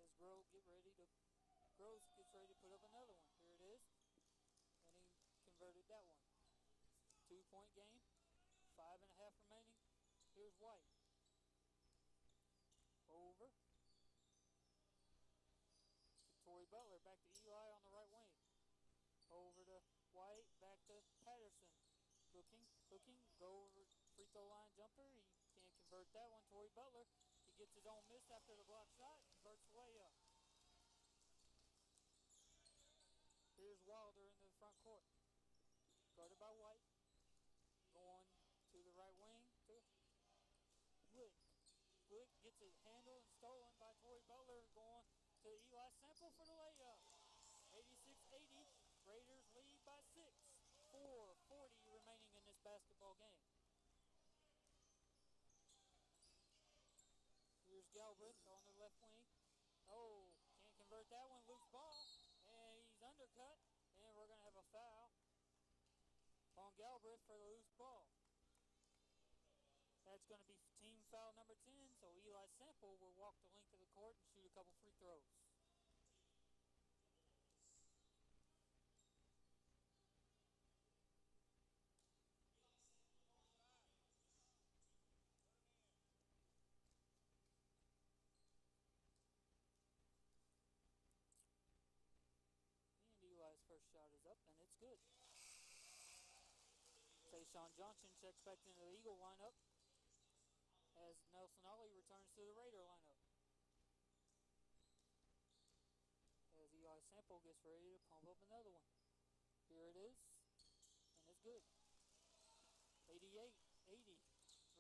As Groves gets ready to put up another one. Here it is. And he converted that one. 2-point game. 5.5 remaining. Here's White. Over. To Torrey Butler. Back to Eli on the right wing. Over to White. Back to Patterson. Looking. Go over free throw line jumper. He can't convert that one. Torrey Butler. He gets his own miss after the block shot. Converts the layup. Here's Wilder into the front court. Guarded by White. Going to the right wing to Glick. Glick gets it handled and stolen by Torrey Butler. Going to Eli Sample for the layup. 86-80. Raiders lead by 6. 4:40 remaining in this basketball game. Here's Galbraith on the left wing. Oh, can't convert that one. Loose ball. And he's undercut. And we're going to have a foul on Galbraith for the loose ball. That's going to be team foul number 10. So Eli Sample will walk the length of the court and shoot a couple free throws. And Eli's first shot is up, and it's good. Tayshaun Johnson checks back into the Eagle lineup as Nelson Ollie returns to the Raider lineup. As Eli Sample gets ready to pump up another one. Here it is, and it's good. 88-80.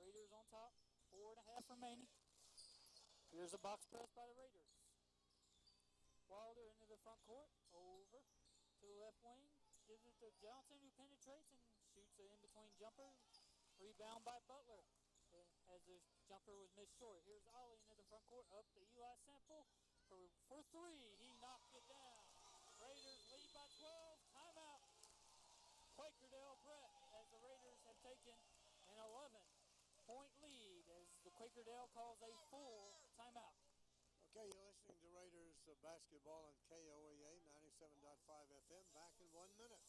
Raiders on top, 4.5 remaining. Here's a box press by the Raiders. Wilder into the front court, over to the left wing, gives it to Johnson, who penetrates and shoots an in-between jumper. Rebound by Butler as the jumper was missed short. Here's Ollie into the front court, up to Eli Sample for 3. He knocked it down. Raiders lead by 12. Timeout. Quakerdale Brett, as the Raiders have taken an 11-point lead as the Quakerdale calls a full timeout. Okay, you're listening to Raiders basketball on KOAA 97.5 FM. Back in 1 minute.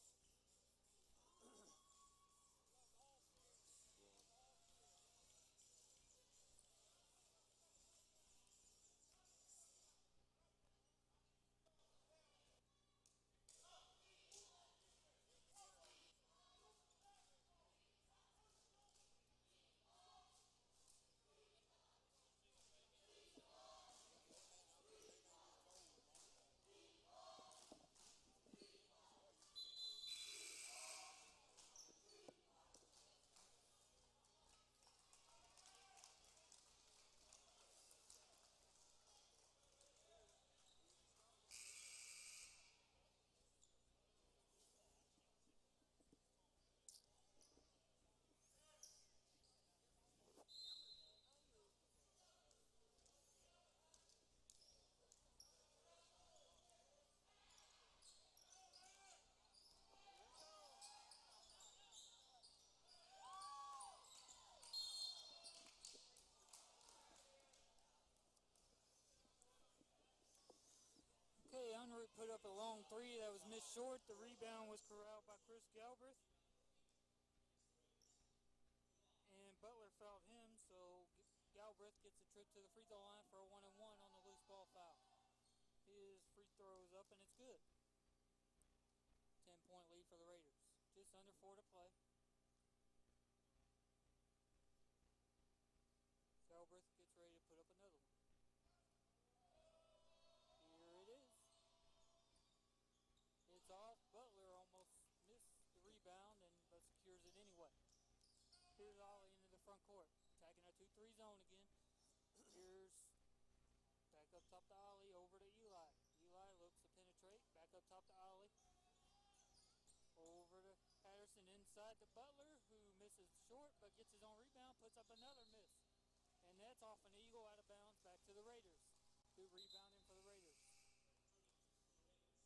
Okay, Unruh put up a long 3 that was missed short. The rebound was corralled by Chris Galbraith. And Butler fouled him, so Galbraith gets a trip to the free throw line for a 1-and-1 on the loose ball foul. His free throw is up, and it's good. 10-point lead for the Raiders. Just under 4 to play. Galbraith gets ready to put up another one. Here it is. It's off. Butler almost missed the rebound, but secures it anyway. Here's Ollie into the front court, attacking a 2-3 zone again. Here's back up top to Ollie, over to Eli. Eli looks to penetrate, back up top to Ollie. Over to inside to Butler, who misses short but gets his own rebound, puts up another miss. And that's off an Eagle out of bounds back to the Raiders. Good rebounding for the Raiders.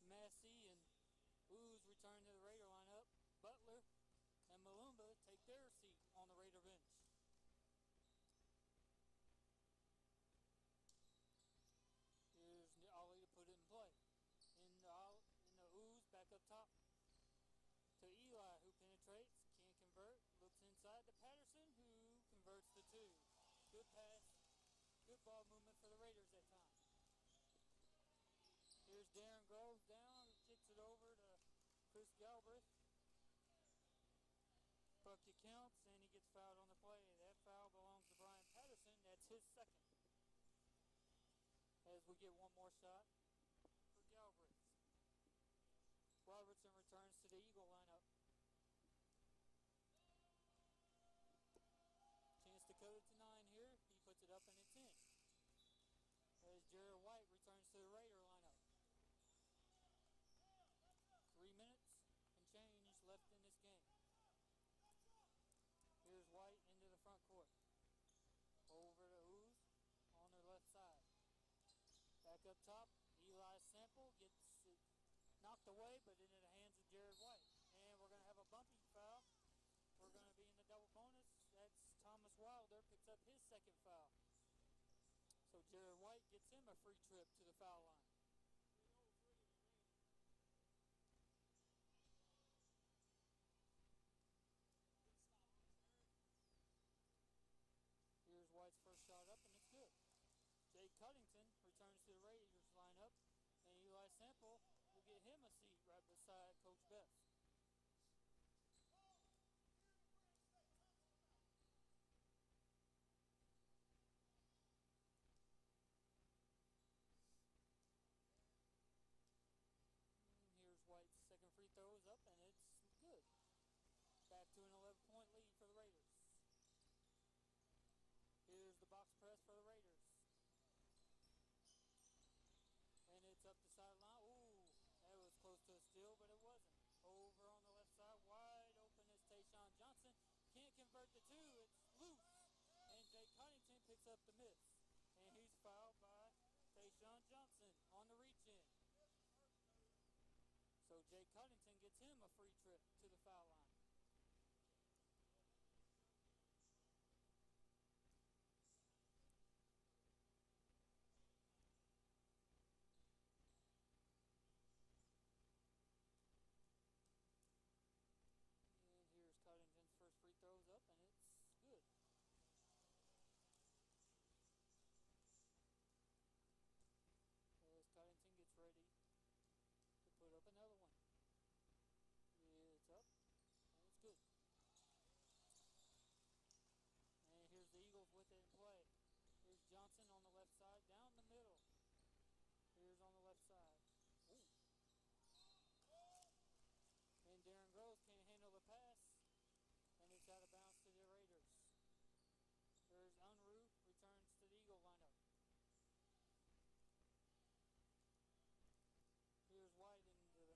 Massey and Ooze return to the Raider lineup. Butler and Malumba take their seat on the Raider bench. Here's Ollie to put it in play. In the Ooze, back up top to Eli, who penetrates, can't convert, looks inside to Patterson, who converts the two. Good pass, good ball movement for the Raiders that time. Here's Darren Groves down, kicks it over to Chris Galbraith. Bucket counts, and he gets fouled on the play. That foul belongs to Brian Patterson. That's his second. As we get one more shot for Galbraith. Robertson returns to the Eagle lineup. Chance to cut it to 9 here. He puts it up and it's in. As Jared White returns to the Raider lineup. 3 minutes and change left in this game. Here's White into the front court. Over to Ooze on their left side. Back up top, Eli Sample gets it knocked away, but into the hands of Jared White. And we're going to have a bumping foul. We're going to be in the double bonus. That's Thomas Wilder picks up his second foul. So Jared White gets him a free trip to the foul line. Here's White's first shot up, and it's good. Jake Cuttington returns to the Raiders lineup, and Eli Sample will get him a seat right beside Coach Best. And here's White's second free throw is up, and it's good. Back to an 11-point lead for the Raiders. Here's the box press for the Raiders. And it's up the sideline. Ooh, that was close to a steal, but it wasn't. Over on the left side, wide open is Tayshawn Johnson. Can't convert the two, it's loose. And Jake Connington picks up the miss. And he's fouled by Tayshawn Johnson on the reach-in. So Jake Connington gets him a free trip to the foul line. Here's Cuttington's first free throws up, and it's good. As Cuttington gets ready to put up another one. It's up, and it's good. And here's the Eagles with it in play. Here's Johnson on the left side, down the middle. Here's on the left side. Ooh. And Darren Groves can't handle the pass, and it's out of bounds to the Raiders. There's Unruh, returns to the Eagle lineup. Here's White into the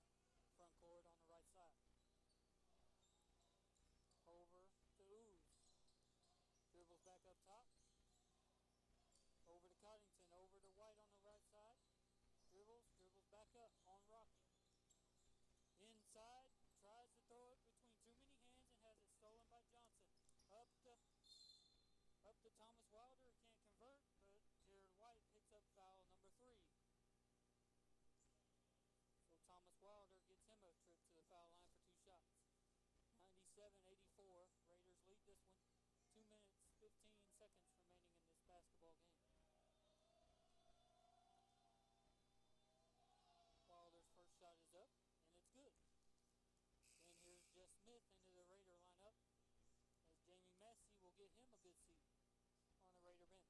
front court on the right side. Over to Ooze. Dribbles back up top. Over to Cottington, over to White on the right side. Dribbles back up on Rocky. Inside, tries to throw it between too many hands and has it stolen by Johnson. Up to Thomas Wilder, can't convert, but Jared White picks up foul number 3. So Thomas Wilder gets him a trip to the foul line for 2 shots. 97-84, Raiders lead this one. 2 minutes, 15 seconds remaining in this basketball game. Wilder's first shot is up, and it's good. And here's Jeff Smith into the Raider lineup, as Jamie Massey will get him a good seat on the Raider bench.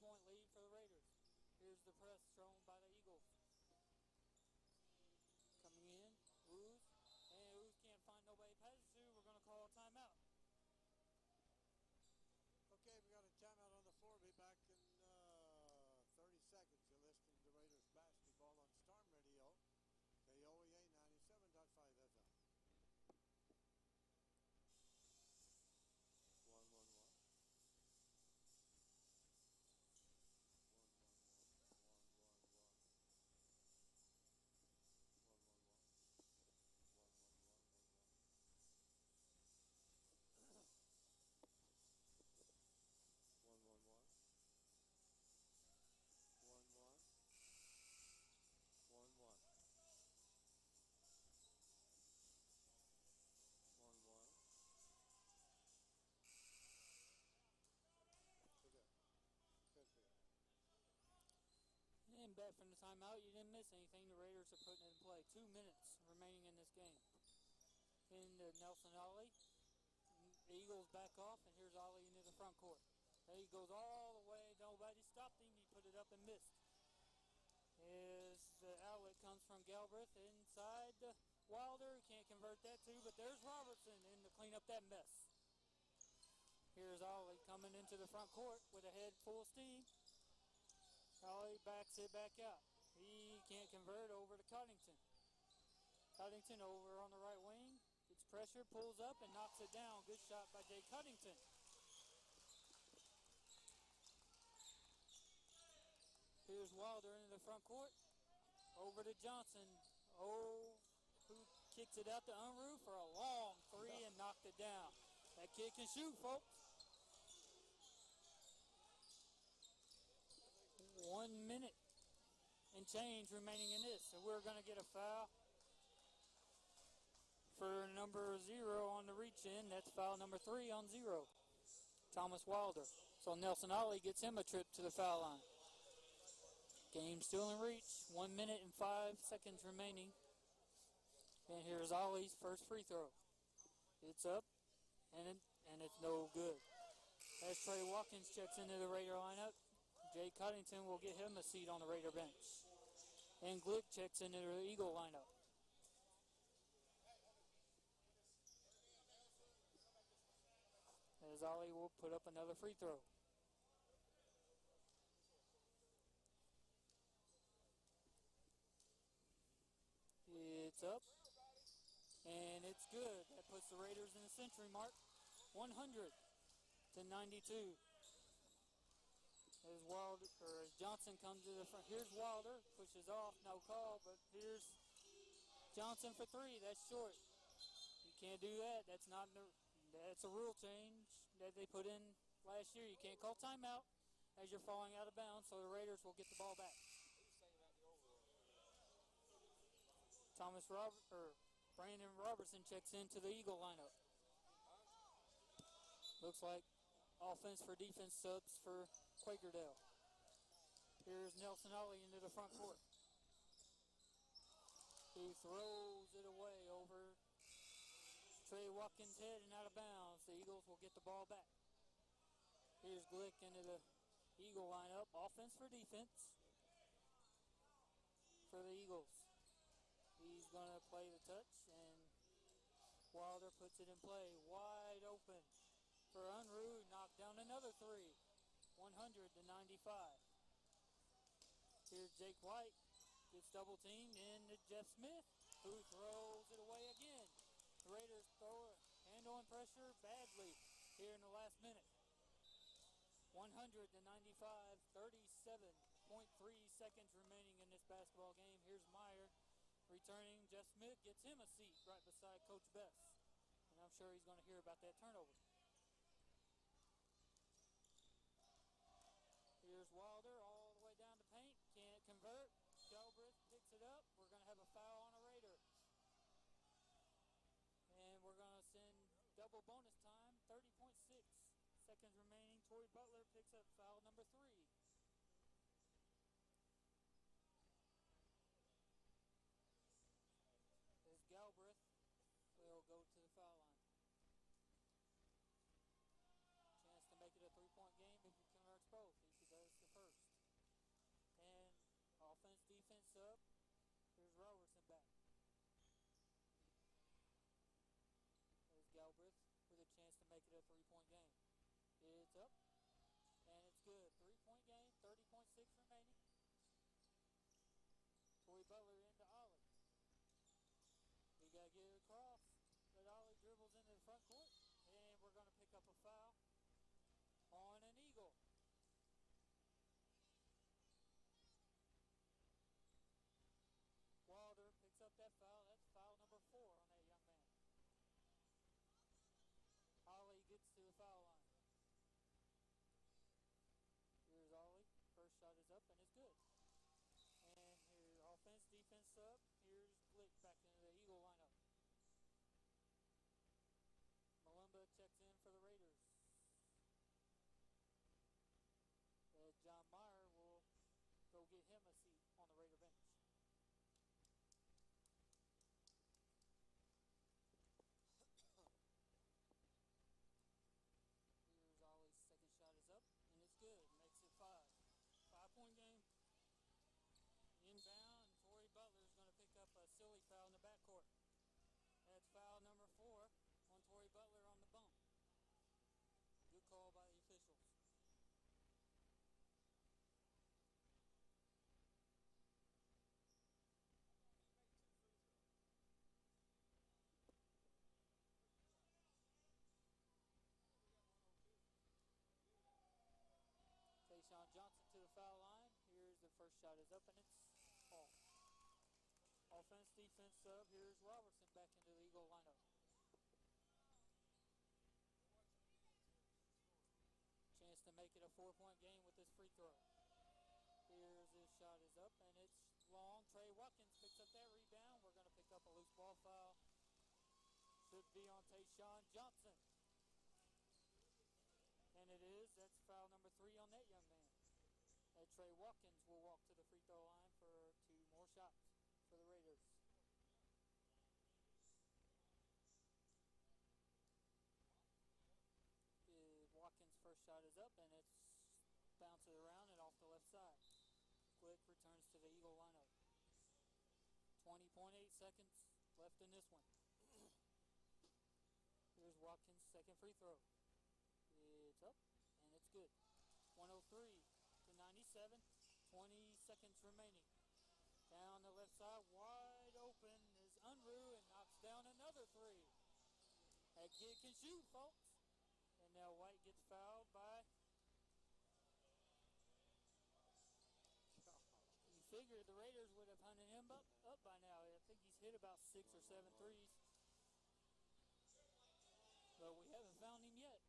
3-point lead for the Raiders. Here's the press thrown by the Eagles. Coming in, Ooze, and Ooze can't find nobody to pass it to. We're going to call a timeout. Okay, we got a timeout on the floor. Be back in 30 seconds. You're listening to Raiders basketball on Storm Radio, KOEA 97.5 FM. 1-1-1. 1-1. And back from the timeout, you didn't miss anything. The Raiders are putting it in play. 2 minutes remaining in this game. Into Nelson Ollie. The Eagles back off, and here's Ollie into the front court. There he goes all the way. Nobody stopped him. He put it up and missed. As the outlet comes from Galbraith inside Wilder. He can't convert that too, but there's Robertson in to clean up that mess. Here's Ollie coming into the front court with a head full of steam. Ollie backs it back out. He can't convert over to Cottington. Cottington over on the right wing. Gets pressure, pulls up, and knocks it down. Good shot by Jay Cottington. Here's Wilder into the front court. Over to Johnson. Oh, who kicks it out to Unruh for a long three and knocked it down. That kid can shoot, folks. 1 minute and change remaining in this. So we're going to get a foul for number 0 on the reach in. That's foul number 3 on 0. Thomas Wilder. So Nelson Ollie gets him a trip to the foul line. Game still in reach. 1 minute and 5 seconds remaining. And here's Ollie's first free throw. It's up, and it's no good. As Trey Watkins checks into the Raider lineup, Jay Cottington will get him a seat on the Raider bench. And Glick checks into the Eagle lineup. As Ollie will put up another free throw. It's up, and it's good. That puts the Raiders in the century mark, 100-92. As Johnson comes to the front. Here's Wilder, pushes off, no call, but here's Johnson for 3. That's short. You can't do that. That's a rule change that they put in last year. You can't call timeout as you're falling out of bounds, so the Raiders will get the ball back. Brandon Robertson checks into the Eagle lineup. Looks like offense for defense subs for Quakerdale. Here's Nelson Ollie into the front court. He throws it away over Trey Watkins' head and out of bounds. The Eagles will get the ball back. Here's Glick into the Eagle lineup. Offense for defense for the Eagles. He's going to play the touch, and Wilder puts it in play. Wide open for Unruh. Knocked down another 3. 100-95. Here's Jake White. Gets double teamed into Jeff Smith, who throws it away again. The Raiders throw it, handling pressure badly here in the last minute. 100-95, 37.3 seconds remaining in this basketball game. Here's Meyer returning. Jeff Smith gets him a seat right beside Coach Bess. And I'm sure he's going to hear about that turnover. Here's Wilder all the way down to paint. Can't convert. Galbraith picks it up. We're going to have a foul on a Raider. And we're going to send double bonus time. 30.6 seconds remaining. Torrey Butler picks up foul number 3. As Galbraith will go to the foul line. Chance to make it a 3-point game if he converts both. If he does the first Galbraith with a chance to make it a 3-point game. It's up, and it's good. 3-point game, 30.6 remaining. Tory Butler into Ollie. We got to get it across, but Ollie dribbles into the front court, and we're going to pick up a foul on an Eagle. Wilder picks up that foul. That's foul number 4 on that young man. Ollie gets to the foul line. Here's Ollie. First shot is up, and it's good. And here's offense, defense sub. Here's Glick back into the Eagle lineup. Malumba checks in for the Raiders. John Meyer will go get him a seat on the Raider bench. Here's Ollie's second shot is up, and it's good. Makes it 5. 5-point game. Inbound, and Tory Butler is going to pick up a silly foul in the backcourt. That's foul number 4 on Tory Butler on the bump. Good call by the officials. Tayshawn Johnson to the foul line. Here's the first shot is up, and it's off. Offense, defense sub. Here's Robertson back into the Eagle lineup. Chance to make it a 4-point game with this free throw. Here's his shot is up, and it's long. Trey Watkins picks up that rebound. We're going to pick up a loose ball foul. Should be on Tayshawn Johnson. And it is. That's foul number 3 on that young man. And Trey Watkins will walk to the free throw line for 2 more shots for the Raiders. Watkins' first shot is up, and it's bounces around and off the left side. Glick returns to the Eagle lineup. 20.8 seconds left in this one. Here's Watkins' second free throw. It's up, and it's good. 103 to 97, 20 seconds remaining. Down the left side, wide open is Unruh, and knocks down another 3. That kid can shoot, folks. And now White gets fouled by... You figured the Raiders would have hunted him up by now. I think he's hit about 6 or 7 threes. But we haven't found him yet.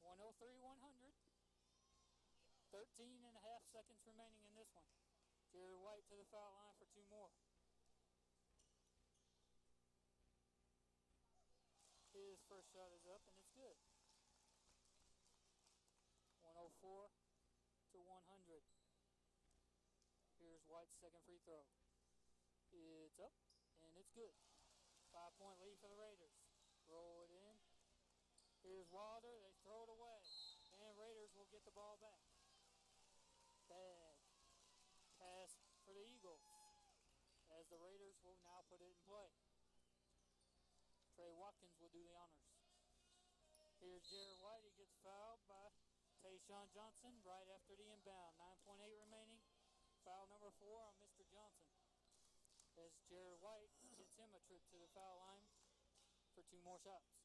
103-100. 13 and a half seconds remaining in this one. Jared White to the foul line for 2 more. His first shot is up, and it's good. 104 to 100. Here's White's second free throw. It's up, and it's good. 5-point lead for the Raiders. Roll it in. Here's Wilder. They throw it away, and Raiders will get the ball back. Bad pass for the Eagles, as the Raiders will now put it in play. Trey Watkins will do the honors. Here's Jared White. He gets fouled by Tayshawn Johnson right after the inbound. 9.8 remaining. Foul number 4 on Mr. Johnson, as Jared White gets him a trip to the foul line for 2 more shots.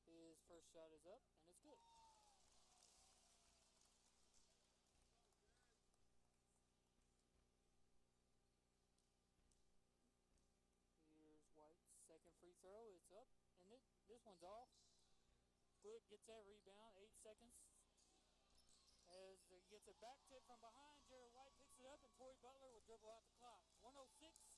His first shot is up, and it's good. Here's White's second free throw. It's up, and this one's off. Glick gets that rebound. 8 seconds. As he gets a back tip from behind, Jared White picks it up, and Tory Butler will dribble out the clock. 106